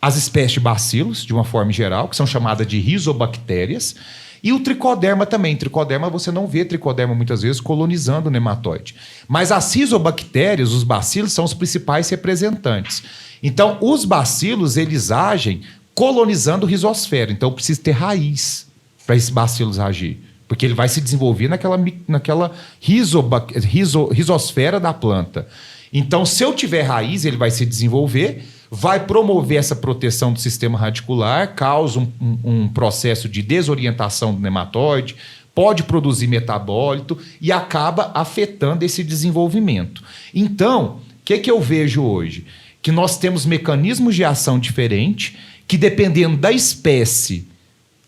As espécies de bacilos, de uma forma geral, que são chamadas de rizobactérias, e o tricoderma também. Tricoderma, você não vê tricoderma muitas vezes colonizando o nematóide. Mas as rizobactérias, os bacilos, são os principais representantes. Então, os bacilos, eles agem colonizando o rizosfera. Então, precisa ter raiz para esse bacilos agir. Porque ele vai se desenvolver naquela rizosfera da planta. Então, se eu tiver raiz, ele vai se desenvolver, vai promover essa proteção do sistema radicular, causa um processo de desorientação do nematóide, pode produzir metabólito e acaba afetando esse desenvolvimento. Então, o que eu vejo hoje? Que nós temos mecanismos de ação diferentes, que dependendo da espécie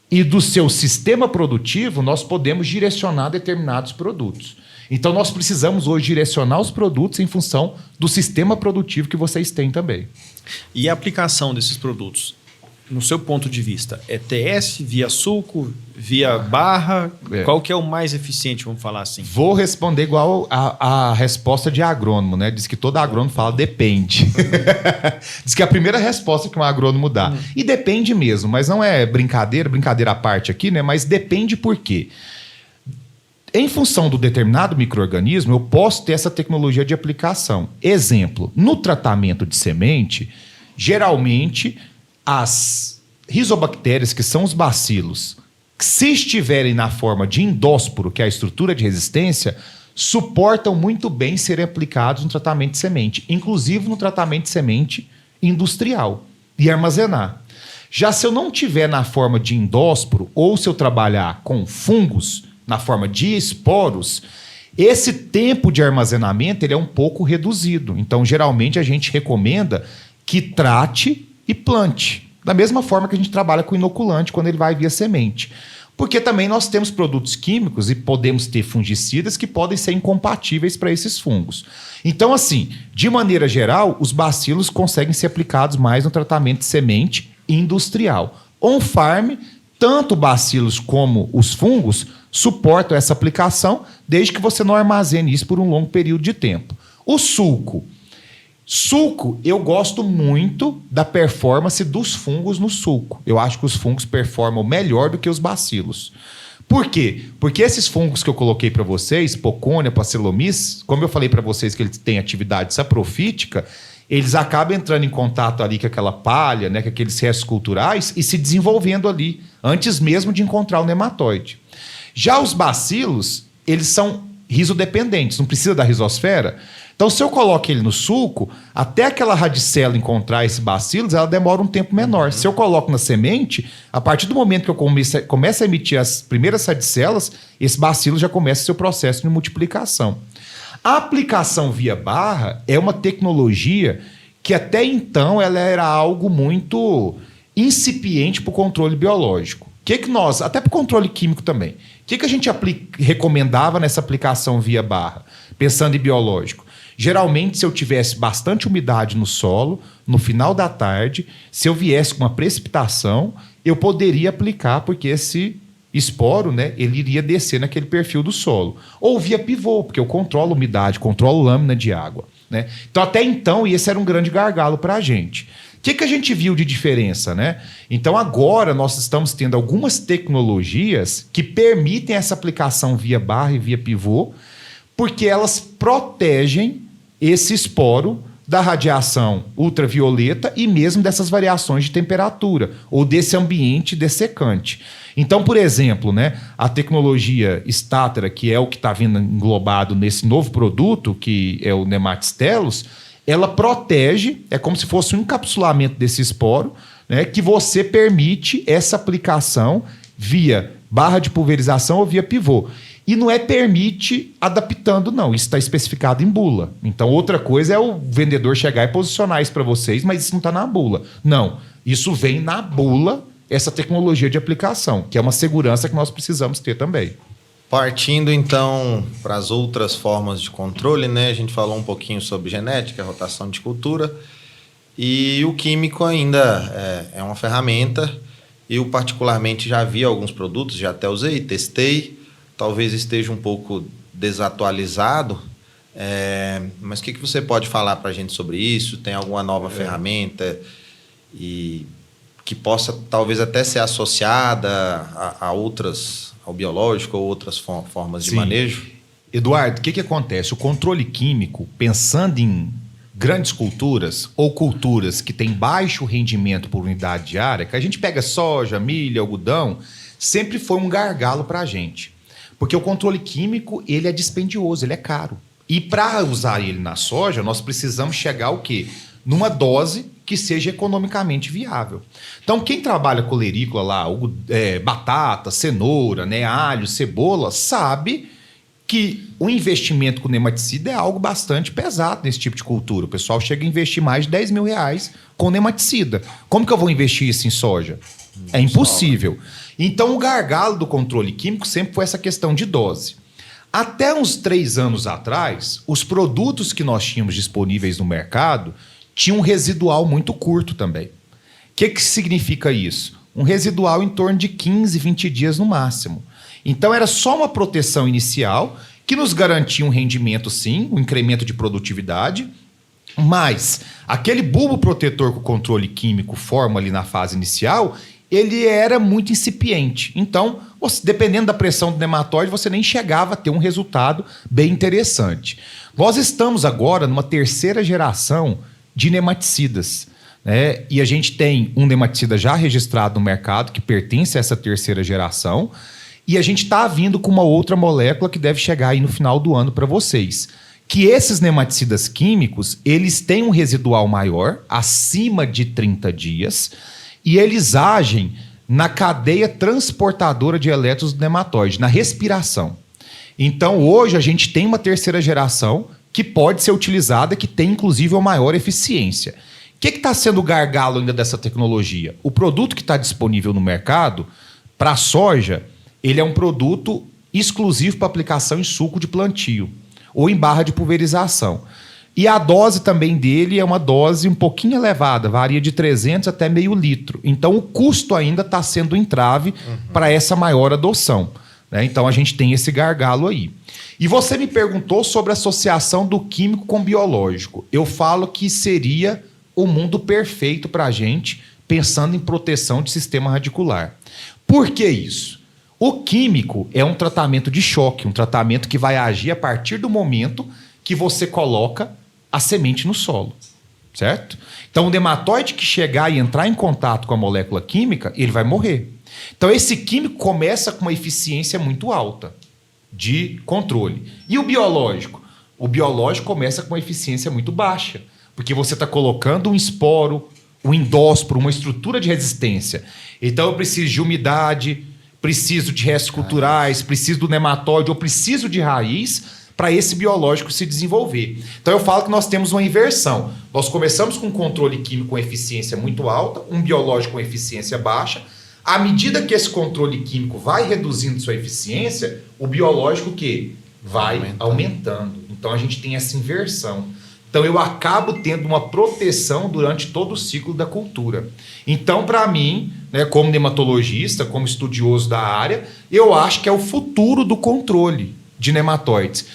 e do seu sistema produtivo, nós podemos direcionar determinados produtos. Então, nós precisamos hoje direcionar os produtos em função do sistema produtivo que vocês têm também. E a aplicação desses produtos? no seu ponto de vista, é TS, via sulco, via barra? Qual que é o mais eficiente, vamos falar assim? Vou responder igual a resposta de agrônomo, né? Diz que todo agrônomo fala depende. Diz que é a primeira resposta que um agrônomo dá. E depende mesmo, mas não é brincadeira à parte aqui, né? Mas depende por quê? Em função do determinado micro-organismo, eu posso ter essa tecnologia de aplicação. Exemplo, no tratamento de semente, geralmente as rizobactérias, que são os bacilos, se estiverem na forma de endósporo, que é a estrutura de resistência, suportam muito bem serem aplicados no tratamento de semente, inclusive no tratamento de semente industrial, e armazenar. Já se eu não tiver na forma de endósporo, ou se eu trabalhar com fungos, na forma de esporos, esse tempo de armazenamento ele é um pouco reduzido. Então, geralmente, a gente recomenda que trate e plante. Da mesma forma que a gente trabalha com inoculante quando ele vai via semente. Porque também nós temos produtos químicos e podemos ter fungicidas que podem ser incompatíveis para esses fungos. Então, assim, de maneira geral, os bacilos conseguem ser aplicados mais no tratamento de semente industrial. On-farm, tanto bacilos como os fungos suportam essa aplicação desde que você não armazene isso por um longo período de tempo. O sulco. Sulco, eu gosto muito da performance dos fungos no sulco. Eu acho que os fungos performam melhor do que os bacilos. Por quê? Porque esses fungos que eu coloquei para vocês, Poconia, Bacillomyces, como eu falei para vocês que eles têm atividade saprofítica, eles acabam entrando em contato ali com aquela palha, né, com aqueles restos culturais e se desenvolvendo ali, antes mesmo de encontrar o nematóide. Já os bacilos, eles são risodependentes, não precisa da rizosfera. Então, se eu coloco ele no sulco, até aquela radicela encontrar esse bacilos, ela demora um tempo menor. Se eu coloco na semente, a partir do momento que eu começo a emitir as primeiras radicelas, esse bacilo já começa o seu processo de multiplicação. A aplicação via barra é uma tecnologia que até então ela era algo muito incipiente para o controle biológico. Que nós, até para o controle químico também, o que a gente recomendava nessa aplicação via barra, pensando em biológico? Geralmente, se eu tivesse bastante umidade no solo, no final da tarde, se eu viesse com uma precipitação, eu poderia aplicar, porque esse esporo, né, ele iria descer naquele perfil do solo. Ou via pivô, porque eu controlo umidade, controlo lâmina de água, né? Então, até então, esse era um grande gargalo para a gente. O que a gente viu de diferença, né? Então, agora nós estamos tendo algumas tecnologias que permitem essa aplicação via barra e via pivô, porque elas protegem esse esporo da radiação ultravioleta e mesmo dessas variações de temperatura ou desse ambiente dessecante. Então, por exemplo, né, a tecnologia Statera, que é o que está vindo englobado nesse novo produto, que é o Nematistellus, ela protege, é como se fosse um encapsulamento desse esporo, né, que você permite essa aplicação via barra de pulverização ou via pivô. E não é permite adaptando, não. Isso está especificado em bula. Então, outra coisa é o vendedor chegar e posicionar isso para vocês, mas isso não está na bula. Não. Isso vem na bula, essa tecnologia de aplicação, que é uma segurança que nós precisamos ter também. Partindo, então, para as outras formas de controle, né? A gente falou um pouquinho sobre genética, rotação de cultura, e o químico ainda é uma ferramenta. Eu, particularmente, já vi alguns produtos, já até usei, testei, talvez esteja um pouco desatualizado, mas o que você pode falar para a gente sobre isso? Tem alguma nova ferramenta e que possa, talvez, até ser associada a outras, ao biológico ou outras formas de manejo? Eduardo, o que acontece? O controle químico, pensando em grandes culturas ou culturas que têm baixo rendimento por unidade diária, que a gente pega soja, milho, algodão, sempre foi um gargalo para a gente. Porque o controle químico, ele é dispendioso, ele é caro. E para usar ele na soja, nós precisamos chegar ao quê? Numa dose que seja economicamente viável. Então, quem trabalha com colerícola lá, batata, cenoura, né, alho, cebola, sabe que o investimento com nematicida é algo bastante pesado nesse tipo de cultura. O pessoal chega a investir mais de 10 mil reais com nematicida. Como que eu vou investir isso em soja? É impossível. Então, o gargalo do controle químico sempre foi essa questão de dose. Até uns 3 anos atrás, os produtos que nós tínhamos disponíveis no mercado tinham um residual muito curto também. que significa isso? Um residual em torno de 15, 20 dias no máximo. Então era só uma proteção inicial que nos garantia um rendimento, sim, um incremento de produtividade, mas aquele bulbo protetor que o controle químico forma ali na fase inicial, ele era muito incipiente. Então, dependendo da pressão do nematóide, você nem chegava a ter um resultado bem interessante. Nós estamos agora numa terceira geração de nematicidas, né? E a gente tem um nematicida já registrado no mercado que pertence a essa terceira geração, e a gente está vindo com uma outra molécula que deve chegar aí no final do ano para vocês. Que esses nematicidas químicos, eles têm um residual maior, acima de 30 dias, e eles agem na cadeia transportadora de elétrons do nematóide, na respiração. Então, hoje, a gente tem uma terceira geração que pode ser utilizada, que tem, inclusive, uma maior eficiência. O que está sendo o gargalo ainda dessa tecnologia? O produto que está disponível no mercado, para a soja, ele é um produto exclusivo para aplicação em suco de plantio ou em barra de pulverização. E a dose também dele é uma dose um pouquinho elevada, varia de 300 até meio litro. Então, o custo ainda está sendo um entrave para essa maior adoção, né? Então, a gente tem esse gargalo aí. E você me perguntou sobre a associação do químico com o biológico. Eu falo que seria o mundo perfeito para a gente, pensando em proteção de sistema radicular. Por que isso? O químico é um tratamento de choque, um tratamento que vai agir a partir do momento que você coloca a semente no solo, certo? Então, o nematóide que chegar e entrar em contato com a molécula química, ele vai morrer. Então, esse químico começa com uma eficiência muito alta de controle. E o biológico? O biológico começa com uma eficiência muito baixa, porque você está colocando um esporo, um endósporo, uma estrutura de resistência. Então, eu preciso de umidade, preciso de restos culturais, preciso do nematóide, ou preciso de raiz para esse biológico se desenvolver. Então eu falo que nós temos uma inversão. Nós começamos com um controle químico com eficiência muito alta, um biológico com eficiência baixa. À medida que esse controle químico vai reduzindo sua eficiência, o biológico que vai aumentando. Então a gente tem essa inversão. Então eu acabo tendo uma proteção durante todo o ciclo da cultura. Então, para mim, né, como nematologista, como estudioso da área, eu acho que é o futuro do controle de nematóides.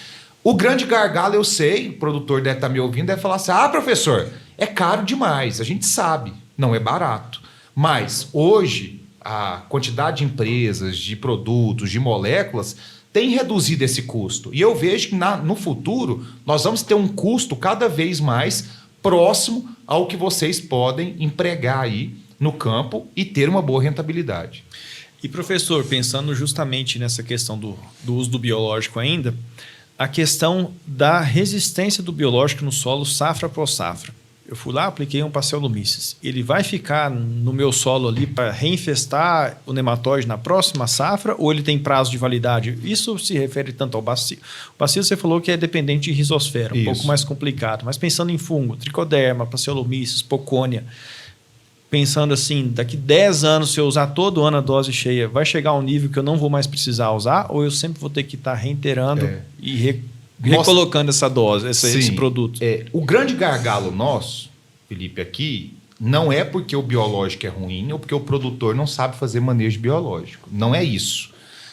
O grande gargalo, eu sei, o produtor deve estar me ouvindo, deve falar assim: ah, professor, é caro demais, a gente sabe, não é barato. Mas hoje, a quantidade de empresas, de produtos, de moléculas tem reduzido esse custo. E eu vejo que no futuro nós vamos ter um custo cada vez mais próximo ao que vocês podem empregar aí no campo e ter uma boa rentabilidade. E, professor, pensando justamente nessa questão do uso do biológico ainda, a questão da resistência do biológico no solo safra após safra. Eu fui lá, apliquei um Pasteuromyces. Ele vai ficar no meu solo ali para reinfestar o nematóide na próxima safra ou ele tem prazo de validade? Isso se refere tanto ao bacilo. O bacilo você falou que é dependente de rizosfera, um pouco mais complicado. Mas pensando em fungo, tricoderma, Pasteuromyces, pocônia, pensando assim, daqui 10 anos, se eu usar todo ano a dose cheia, vai chegar a um nível que eu não vou mais precisar usar? Ou eu sempre vou ter que estar reiterando e recolocando essa dose, esse produto? O grande gargalo nosso, Felipe, aqui, não é porque o biológico é ruim ou porque o produtor não sabe fazer manejo biológico. Não é isso.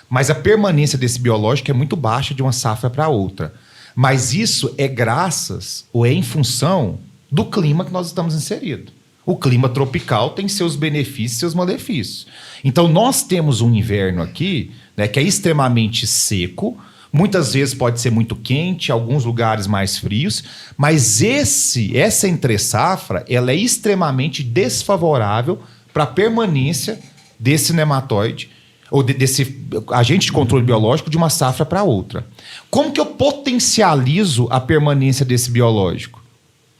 Mas a permanência desse biológico é muito baixa de uma safra para outra. Mas isso é graças ou é em função do clima que nós estamos inseridos. O clima tropical tem seus benefícios e seus malefícios. Então, nós temos um inverno aqui, né, que é extremamente seco, muitas vezes pode ser muito quente, alguns lugares mais frios, mas essa entre-safra ela é extremamente desfavorável para a permanência desse nematóide, ou desse agente de controle biológico de uma safra para outra. Como que eu potencializo a permanência desse biológico?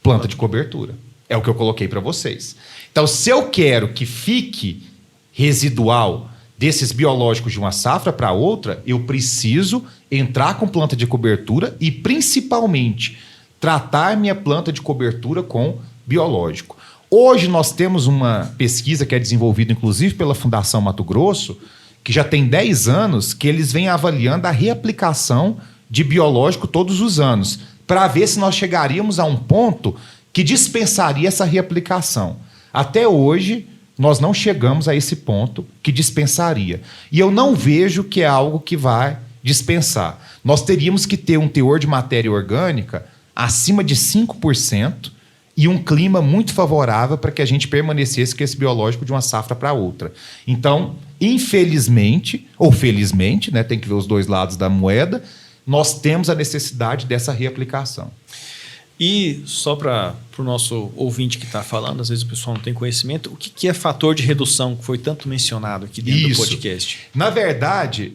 Planta de cobertura. É o que eu coloquei para vocês. Então, se eu quero que fique residual desses biológicos de uma safra para outra, eu preciso entrar com planta de cobertura e, principalmente, tratar minha planta de cobertura com biológico. Hoje nós temos uma pesquisa que é desenvolvida, inclusive, pela Fundação Mato Grosso, que já tem 10 anos, que eles vêm avaliando a reaplicação de biológico todos os anos, para ver se nós chegaríamos a um ponto que dispensaria essa reaplicação. Até hoje, nós não chegamos a esse ponto que dispensaria. E eu não vejo que é algo que vai dispensar. Nós teríamos que ter um teor de matéria orgânica acima de 5% e um clima muito favorável para que a gente permanecesse com esse biológico de uma safra para outra. Então, infelizmente, ou felizmente, né, tem que ver os dois lados da moeda, nós temos a necessidade dessa reaplicação. E só para o nosso ouvinte que está falando, às vezes o pessoal não tem conhecimento, o que é fator de redução, que foi tanto mencionado aqui dentro do podcast? Na verdade,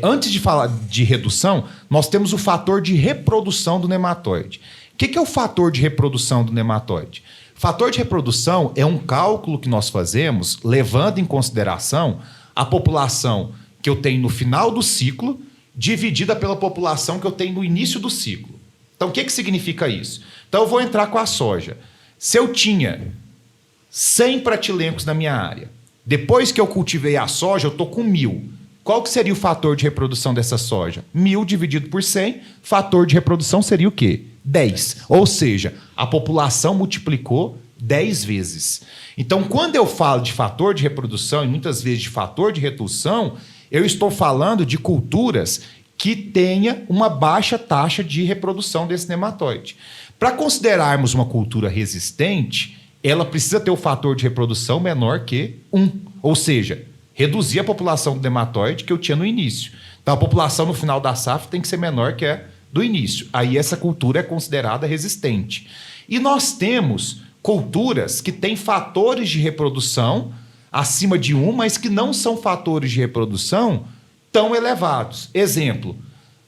antes de falar de redução, nós temos o fator de reprodução do nematóide. O que é o fator de reprodução do nematóide? Fator de reprodução é um cálculo que nós fazemos levando em consideração a população que eu tenho no final do ciclo dividida pela população que eu tenho no início do ciclo. Então, o que significa isso? Então, eu vou entrar com a soja. Se eu tinha 100 pratilencos na minha área, depois que eu cultivei a soja, eu estou com 1.000. Qual que seria o fator de reprodução dessa soja? 1.000 dividido por 100, fator de reprodução seria o quê? 10. Ou seja, a população multiplicou 10 vezes. Então, quando eu falo de fator de reprodução e muitas vezes de fator de redução, eu estou falando de culturas que tenha uma baixa taxa de reprodução desse nematóide. Para considerarmos uma cultura resistente, ela precisa ter o fator de reprodução menor que 1. Ou seja, reduzir a população do nematóide que eu tinha no início. Então, a população no final da safra tem que ser menor que a do início. Aí essa cultura é considerada resistente. E nós temos culturas que têm fatores de reprodução acima de 1, mas que não são fatores de reprodução tão elevados. Exemplo,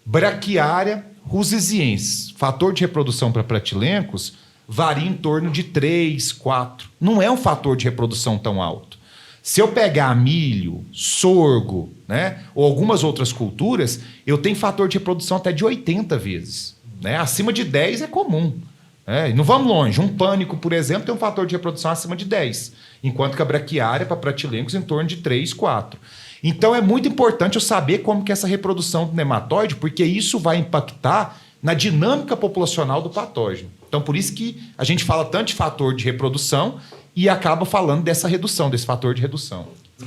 Braquiária rusesiensis. Fator de reprodução para pratilencos varia em torno de 3, 4. Não é um fator de reprodução tão alto. Se eu pegar milho, sorgo, né, ou algumas outras culturas, eu tenho fator de reprodução até de 80 vezes. Né? Acima de 10 é comum. Né? E não vamos longe. Um pânico, por exemplo, tem um fator de reprodução acima de 10, enquanto que a braquiária para pratilencos em torno de 3, 4. Então é muito importante eu saber como que é essa reprodução do nematóide, porque isso vai impactar na dinâmica populacional do patógeno. Então por isso que a gente fala tanto de fator de reprodução e acaba falando dessa redução, desse fator de redução.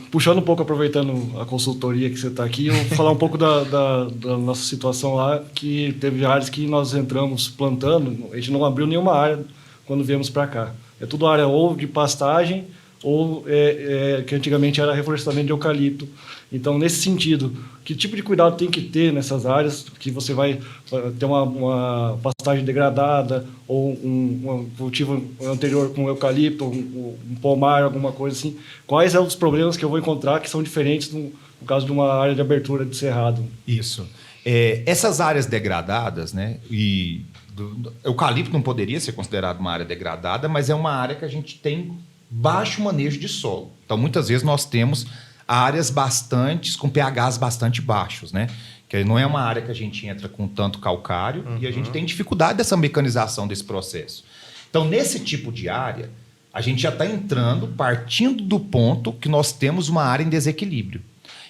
Puxando um pouco, aproveitando a consultoria que você está aqui, eu vou falar um pouco da nossa situação lá, que teve áreas que nós entramos plantando, a gente não abriu nenhuma área quando viemos para cá. É tudo área ou de pastagem, ou que antigamente era reflorestamento de eucalipto. Então, nesse sentido, que tipo de cuidado tem que ter nessas áreas que você vai ter uma pastagem degradada ou um cultivo anterior com eucalipto, um pomar, alguma coisa assim? Quais são os problemas que eu vou encontrar que são diferentes no caso de uma área de abertura de cerrado? Isso. Essas áreas degradadas, né, eucalipto não poderia ser considerado uma área degradada, mas é uma área que a gente tem baixo manejo de solo. Então, muitas vezes nós temos áreas com pHs bastante baixos, né? Que não é uma área que a gente entra com tanto calcário e a gente tem dificuldade dessa mecanização desse processo. Então, nesse tipo de área, a gente já está entrando, partindo do ponto que nós temos uma área em desequilíbrio.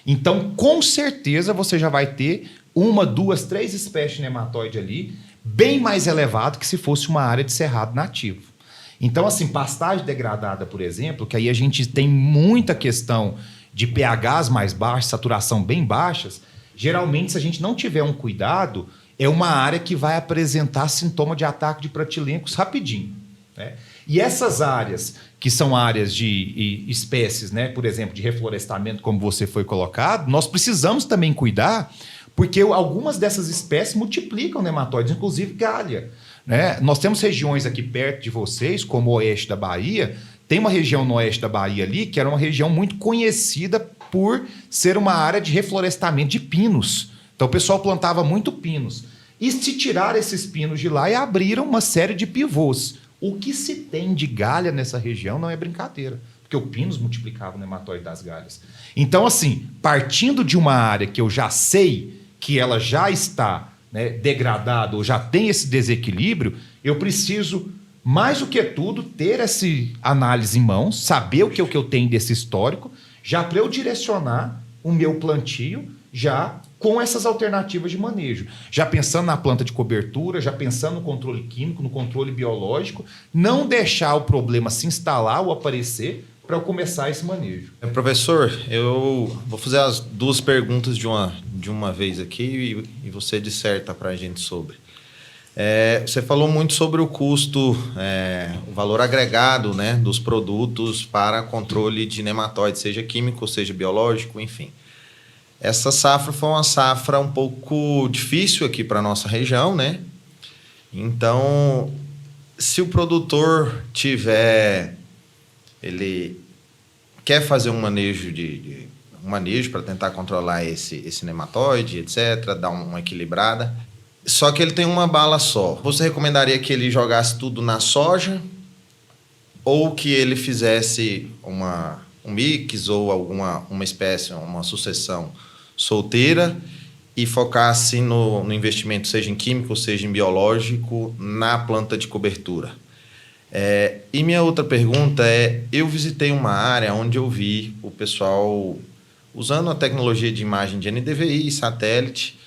Então, com certeza, você já vai ter 1, 2, 3 espécies de nematóide ali, bem mais elevado que se fosse uma área de cerrado nativo. Então, assim, pastagem degradada, por exemplo, que aí a gente tem muita questão de pHs mais baixos, saturação bem baixas, geralmente, se a gente não tiver um cuidado, é uma área que vai apresentar sintoma de ataque de pratilencos rapidinho. Né? E essas áreas, que são áreas de espécies, né, por exemplo, de reflorestamento, como você foi colocado, nós precisamos também cuidar, porque algumas dessas espécies multiplicam nematóides, inclusive galha. Né? Nós temos regiões aqui perto de vocês, como o oeste da Bahia. Tem uma região no oeste da Bahia ali, que era uma região muito conhecida por ser uma área de reflorestamento de pinos. Então o pessoal plantava muito pinos. E se tiraram esses pinos de lá e abriram uma série de pivôs. O que se tem de galha nessa região não é brincadeira, porque o pinos multiplicava o nematóide das galhas. Então, assim, partindo de uma área que eu já sei que ela já está, né, degradado ou já tem esse desequilíbrio, eu preciso, mais do que tudo, ter essa análise em mãos, saber o que eu tenho desse histórico, já para eu direcionar o meu plantio já com essas alternativas de manejo. Já pensando na planta de cobertura, já pensando no controle químico, no controle biológico, não deixar o problema se instalar ou aparecer para eu começar esse manejo. Professor, eu vou fazer as duas perguntas de uma vez aqui e você disserta para a gente sobre. Você falou muito sobre o custo, o valor agregado, né, dos produtos para controle de nematóides, seja químico, seja biológico, enfim. Essa safra foi uma safra um pouco difícil aqui para a nossa região, né? Então, se o produtor ele quer fazer um manejo para tentar controlar esse nematóide, etc., dar uma equilibrada, só que ele tem uma bala só. Você recomendaria que ele jogasse tudo na soja ou que ele fizesse um mix ou uma espécie, uma sucessão solteira e focasse no investimento, seja em químico, seja em biológico, na planta de cobertura? E minha outra pergunta eu visitei uma área onde eu vi o pessoal usando a tecnologia de imagem de NDVI, satélite,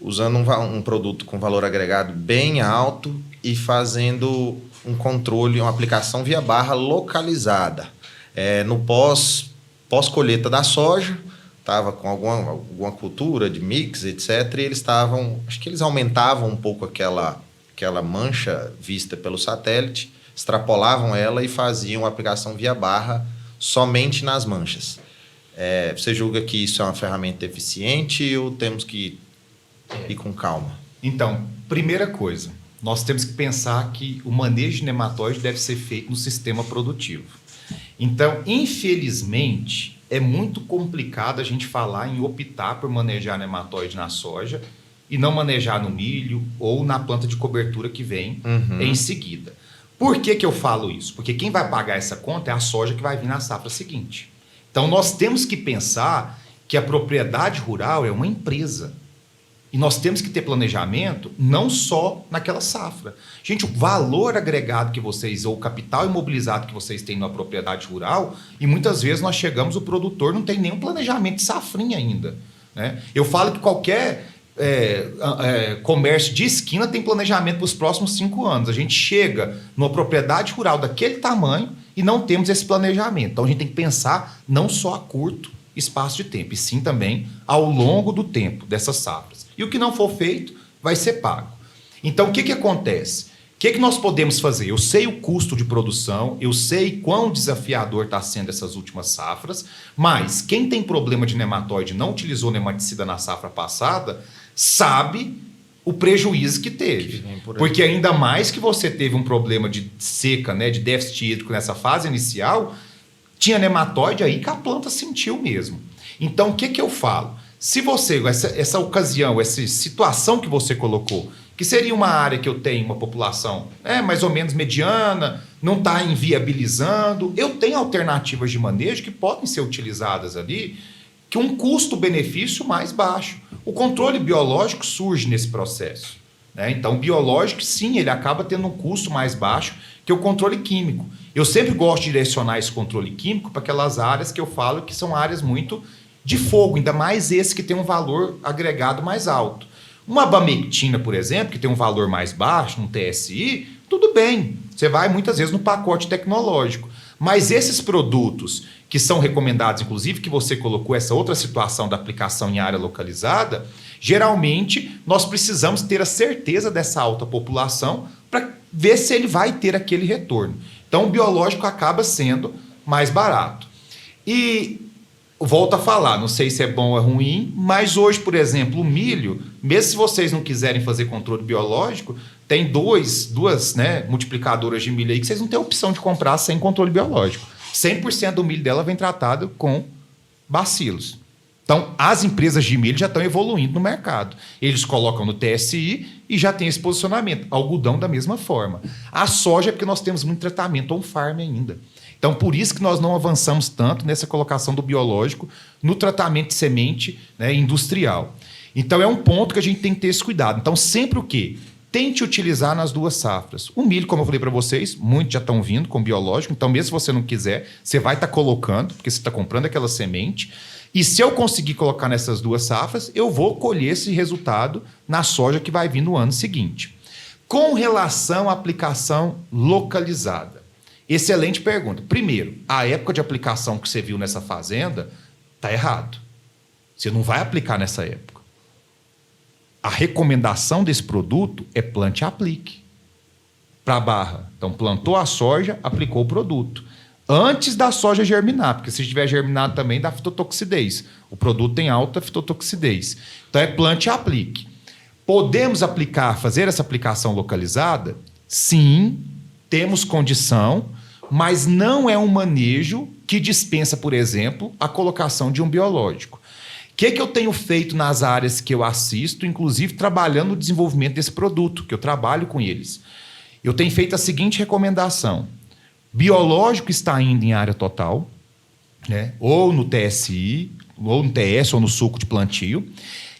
usando um produto com valor agregado bem alto e fazendo um controle, uma aplicação via barra localizada. No pós-colheita da soja, estava com alguma cultura de mix, etc., e acho que eles aumentavam um pouco aquela mancha vista pelo satélite, extrapolavam ela e faziam a aplicação via barra somente nas manchas. Você julga que isso é uma ferramenta eficiente ou temos que ir com calma? Então, primeira coisa, nós temos que pensar que o manejo de nematóide deve ser feito no sistema produtivo. Então, infelizmente, é muito complicado a gente falar em optar por manejar nematóide na soja e não manejar no milho ou na planta de cobertura que vem em seguida. Por que eu falo isso? Porque quem vai pagar essa conta é a soja que vai vir na safra seguinte. Então, nós temos que pensar que a propriedade rural é uma empresa. E nós temos que ter planejamento não só naquela safra. Gente, o valor agregado que vocês, ou o capital imobilizado que vocês têm na propriedade rural, e muitas vezes nós chegamos, o produtor não tem nenhum planejamento de safrinha ainda, né? Eu falo que qualquer comércio de esquina tem planejamento para os próximos 5 anos. A gente chega numa propriedade rural daquele tamanho e não temos esse planejamento. Então a gente tem que pensar não só a curto espaço de tempo, e sim também ao longo do tempo dessas safras. E o que não for feito vai ser pago. Então, o que acontece? O que nós podemos fazer? Eu sei o custo de produção, eu sei quão desafiador está sendo essas últimas safras, mas quem tem problema de nematóide e não utilizou nematicida na safra passada, sabe o prejuízo que teve. Porque ainda mais que você teve um problema de seca, né, de déficit hídrico nessa fase inicial, tinha nematóide aí que a planta sentiu mesmo. Então, o que eu falo? Se você, essa ocasião, essa situação que você colocou, que seria uma área que eu tenho uma população mais ou menos mediana, não está inviabilizando, eu tenho alternativas de manejo que podem ser utilizadas ali, que um custo-benefício mais baixo. O controle biológico surge nesse processo, né? Então, o biológico, sim, ele acaba tendo um custo mais baixo que o controle químico. Eu sempre gosto de direcionar esse controle químico para aquelas áreas que eu falo que são áreas muito de fogo, ainda mais esse que tem um valor agregado mais alto. Uma abamectina, por exemplo, que tem um valor mais baixo, um TSI, tudo bem, você vai muitas vezes no pacote tecnológico. Mas esses produtos que são recomendados, inclusive que você colocou essa outra situação da aplicação em área localizada, geralmente nós precisamos ter a certeza dessa alta população para ver se ele vai ter aquele retorno. Então o biológico acaba sendo mais barato. E volto a falar, não sei se é bom ou é ruim, mas hoje, por exemplo, o milho, mesmo se vocês não quiserem fazer controle biológico, tem duas multiplicadoras de milho aí que vocês não têm opção de comprar sem controle biológico. 100% do milho dela vem tratado com bacilos. Então, as empresas de milho já estão evoluindo no mercado. Eles colocam no TSI e já tem esse posicionamento. Algodão da mesma forma. A soja é porque nós temos muito tratamento on-farm ainda. Então, por isso que nós não avançamos tanto nessa colocação do biológico no tratamento de semente, né, industrial. Então, é um ponto que a gente tem que ter esse cuidado. Então, sempre o quê? Tente utilizar nas duas safras. O milho, como eu falei para vocês, muitos já estão vindo com biológico. Então, mesmo se você não quiser, você vai estar colocando, porque você está comprando aquela semente. E se eu conseguir colocar nessas duas safras, eu vou colher esse resultado na soja que vai vir no ano seguinte. Com relação à aplicação localizada, Excelente pergunta. Primeiro, a época de aplicação que você viu nessa fazenda está errado. Você não vai aplicar nessa época. A recomendação desse produto é plante e aplique. Para a barra. Então, plantou a soja, aplicou o produto. Antes da soja germinar, porque se estiver germinado também dá fitotoxidez. O produto tem alta fitotoxidez. Então, é plante e aplique. Podemos aplicar, fazer essa aplicação localizada? Sim, temos condição, mas não é um manejo que dispensa, por exemplo, a colocação de um biológico. O que eu tenho feito nas áreas que eu assisto, inclusive trabalhando no desenvolvimento desse produto, que eu trabalho com eles? Eu tenho feito a seguinte recomendação. Biológico está indo em área total, né? Ou no TSI, ou no TS, ou no suco de plantio.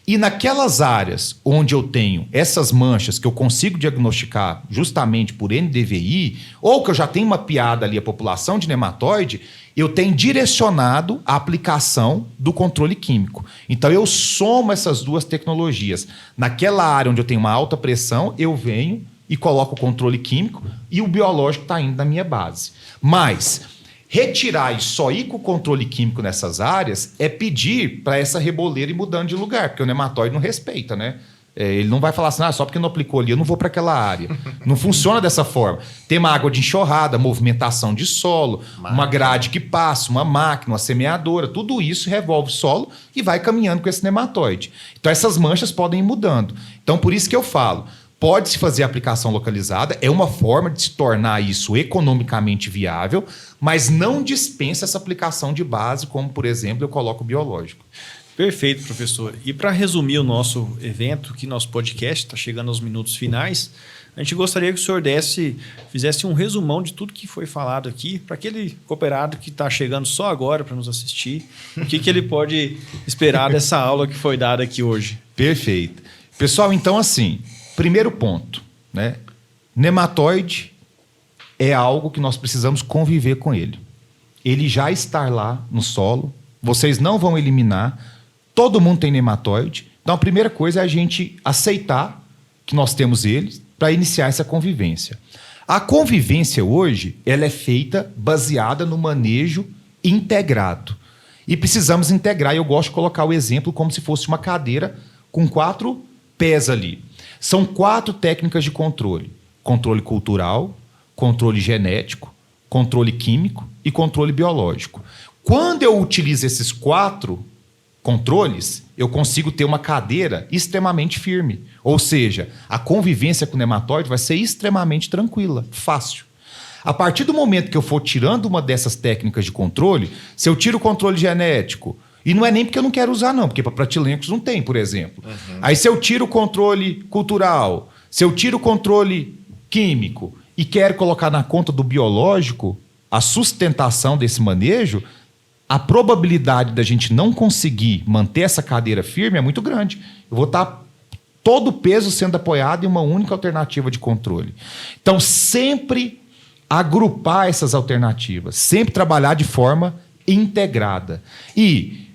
E naquelas áreas onde eu tenho essas manchas que eu consigo diagnosticar justamente por NDVI, ou que eu já tenho mapeado ali a população de nematóide, eu tenho direcionado a aplicação do controle químico. Então eu somo essas duas tecnologias. Naquela área onde eu tenho uma alta pressão, eu venho e coloco o controle químico e o biológico está indo na minha base. Mas retirar e só ir com o controle químico nessas áreas é pedir para essa reboleira ir mudando de lugar, porque o nematóide não respeita, né? Ele não vai falar assim, só porque não aplicou ali, eu não vou para aquela área. Não funciona dessa forma. Tem uma água de enxurrada, movimentação de solo, uma grade que passa, uma máquina, uma semeadora, tudo isso revolve o solo e vai caminhando com esse nematóide. Então essas manchas podem ir mudando. Então por isso que eu falo, pode-se fazer aplicação localizada, é uma forma de se tornar isso economicamente viável, mas não dispensa essa aplicação de base, como, por exemplo, eu coloco o biológico. Perfeito, professor. E para resumir o nosso evento, que nosso podcast está chegando aos minutos finais, a gente gostaria que o senhor fizesse um resumão de tudo que foi falado aqui, para aquele cooperado que está chegando só agora para nos assistir, o que ele pode esperar dessa aula que foi dada aqui hoje. Perfeito. Pessoal, então assim, primeiro ponto, né? Nematóide é algo que nós precisamos conviver com ele. Ele já está lá no solo, vocês não vão eliminar, todo mundo tem nematóide. Então a primeira coisa é a gente aceitar que nós temos eles para iniciar essa convivência. A convivência hoje, ela é feita baseada no manejo integrado. E precisamos integrar, eu gosto de colocar o exemplo como se fosse uma cadeira com 4 pés ali. São 4 técnicas de controle. Controle cultural, controle genético, controle químico e controle biológico. Quando eu utilizo esses 4 controles, eu consigo ter uma cadeira extremamente firme. Ou seja, a convivência com o nematóide vai ser extremamente tranquila, fácil. A partir do momento que eu for tirando uma dessas técnicas de controle, se eu tiro o controle genético, e não é nem porque eu não quero usar, não, porque para pratilencos não tem, por exemplo. Aí se eu tiro o controle cultural, se eu tiro o controle químico e quero colocar na conta do biológico a sustentação desse manejo, a probabilidade da gente não conseguir manter essa cadeira firme é muito grande. Eu vou estar todo o peso sendo apoiado em uma única alternativa de controle. Então, sempre agrupar essas alternativas, sempre trabalhar de forma integrada. E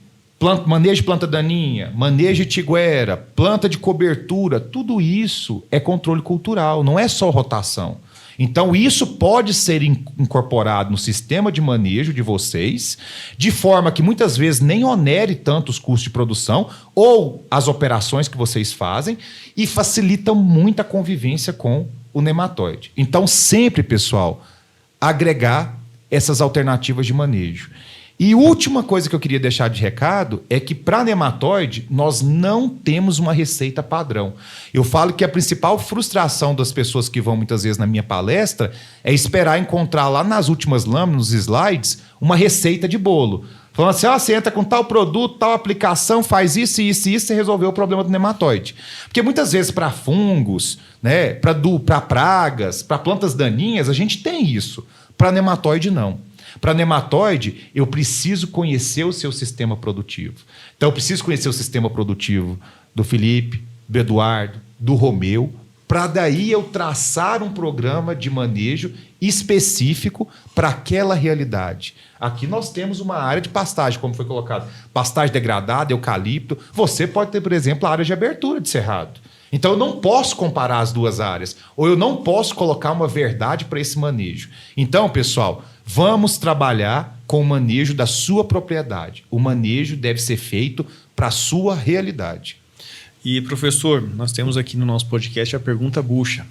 manejo de planta daninha, manejo de tiguera, planta de cobertura, tudo isso é controle cultural, não é só rotação. Então, isso pode ser incorporado no sistema de manejo de vocês, de forma que muitas vezes nem onere tanto os custos de produção ou as operações que vocês fazem e facilita muito a convivência com o nematóide. Então, sempre, pessoal, agregar essas alternativas de manejo. E última coisa que eu queria deixar de recado é que para nematóide nós não temos uma receita padrão. Eu falo que a principal frustração das pessoas que vão muitas vezes na minha palestra é esperar encontrar lá nas últimas lâminas, nos slides, uma receita de bolo. Falando assim, você entra com tal produto, tal aplicação, faz isso, isso e isso, você resolveu o problema do nematóide. Porque muitas vezes para fungos, né, para pragas, para plantas daninhas, a gente tem isso. Para nematóide, não. Para nematóide, eu preciso conhecer o seu sistema produtivo. Então, eu preciso conhecer o sistema produtivo do Felipe, do Eduardo, do Romeu, para daí eu traçar um programa de manejo específico para aquela realidade. Aqui nós temos uma área de pastagem, como foi colocado. Pastagem degradada, eucalipto. Você pode ter, por exemplo, a área de abertura de cerrado. Então eu não posso comparar as duas áreas, ou eu não posso colocar uma verdade para esse manejo. Então, pessoal, vamos trabalhar com o manejo da sua propriedade. O manejo deve ser feito para a sua realidade. E, professor, nós temos aqui no nosso podcast a pergunta bucha.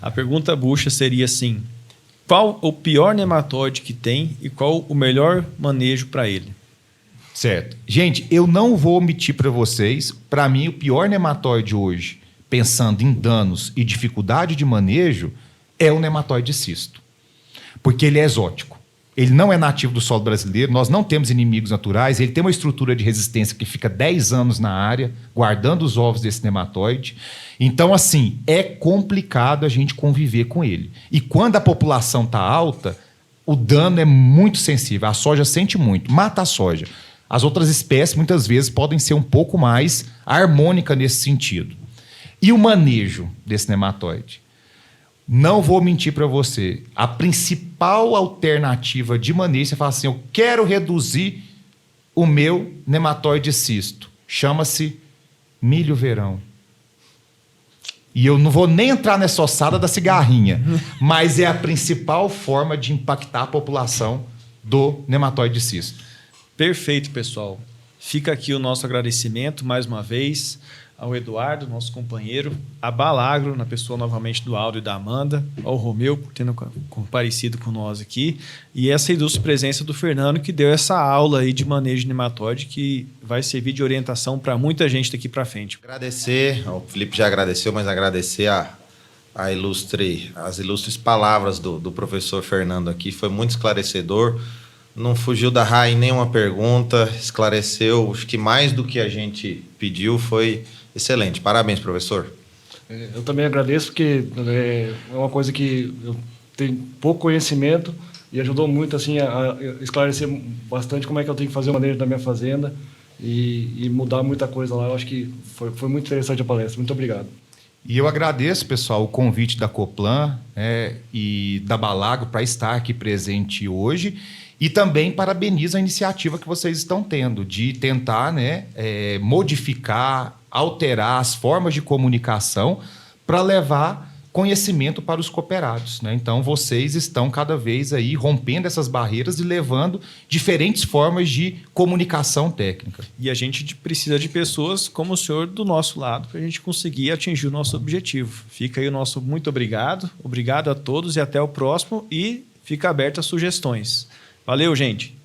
A pergunta bucha seria assim: qual o pior nematóide que tem e qual o melhor manejo para ele? Certo. Gente, eu não vou omitir para vocês, para mim o pior nematóide hoje, pensando em danos e dificuldade de manejo, é o nematóide cisto. Porque ele é exótico. Ele não é nativo do solo brasileiro, nós não temos inimigos naturais, ele tem uma estrutura de resistência que fica 10 anos na área, guardando os ovos desse nematóide. Então, assim, é complicado a gente conviver com ele. E quando a população está alta, o dano é muito sensível. A soja sente muito, mata a soja. As outras espécies, muitas vezes, podem ser um pouco mais harmônicas nesse sentido. E o manejo desse nematóide? Não vou mentir para você. A principal alternativa de manejo, você fala assim, eu quero reduzir o meu nematóide cisto. Chama-se milho verão. E eu não vou nem entrar nessa ossada da cigarrinha, mas é a principal forma de impactar a população do nematóide cisto. Perfeito, pessoal. Fica aqui o nosso agradecimento mais uma vez ao Eduardo, nosso companheiro, a Balagro, na pessoa novamente do Aldo e da Amanda, ao Romeu, por ter comparecido com nós aqui, e essa ilustre presença do Fernando, que deu essa aula aí de manejo de nematóide, que vai servir de orientação para muita gente daqui para frente. Agradecer, o Felipe já agradeceu, mas agradecer as ilustres palavras do professor Fernando aqui, foi muito esclarecedor. Não fugiu da raia em nenhuma pergunta, esclareceu, acho que mais do que a gente pediu, foi excelente. Parabéns, professor. Eu também agradeço, porque é uma coisa que eu tenho pouco conhecimento e ajudou muito assim, a esclarecer bastante como é que eu tenho que fazer o manejo da minha fazenda e mudar muita coisa lá. Eu acho que foi muito interessante a palestra. Muito obrigado. E eu agradeço, pessoal, o convite da Coplan e da Balagro para estar aqui presente hoje. E também parabenizo a iniciativa que vocês estão tendo de tentar modificar, alterar as formas de comunicação para levar conhecimento para os cooperados, né? Então, vocês estão cada vez aí rompendo essas barreiras e levando diferentes formas de comunicação técnica. E a gente precisa de pessoas como o senhor do nosso lado para a gente conseguir atingir o nosso objetivo. Fica aí o nosso muito obrigado. Obrigado a todos e até o próximo. E fica aberto a sugestões. Valeu, gente!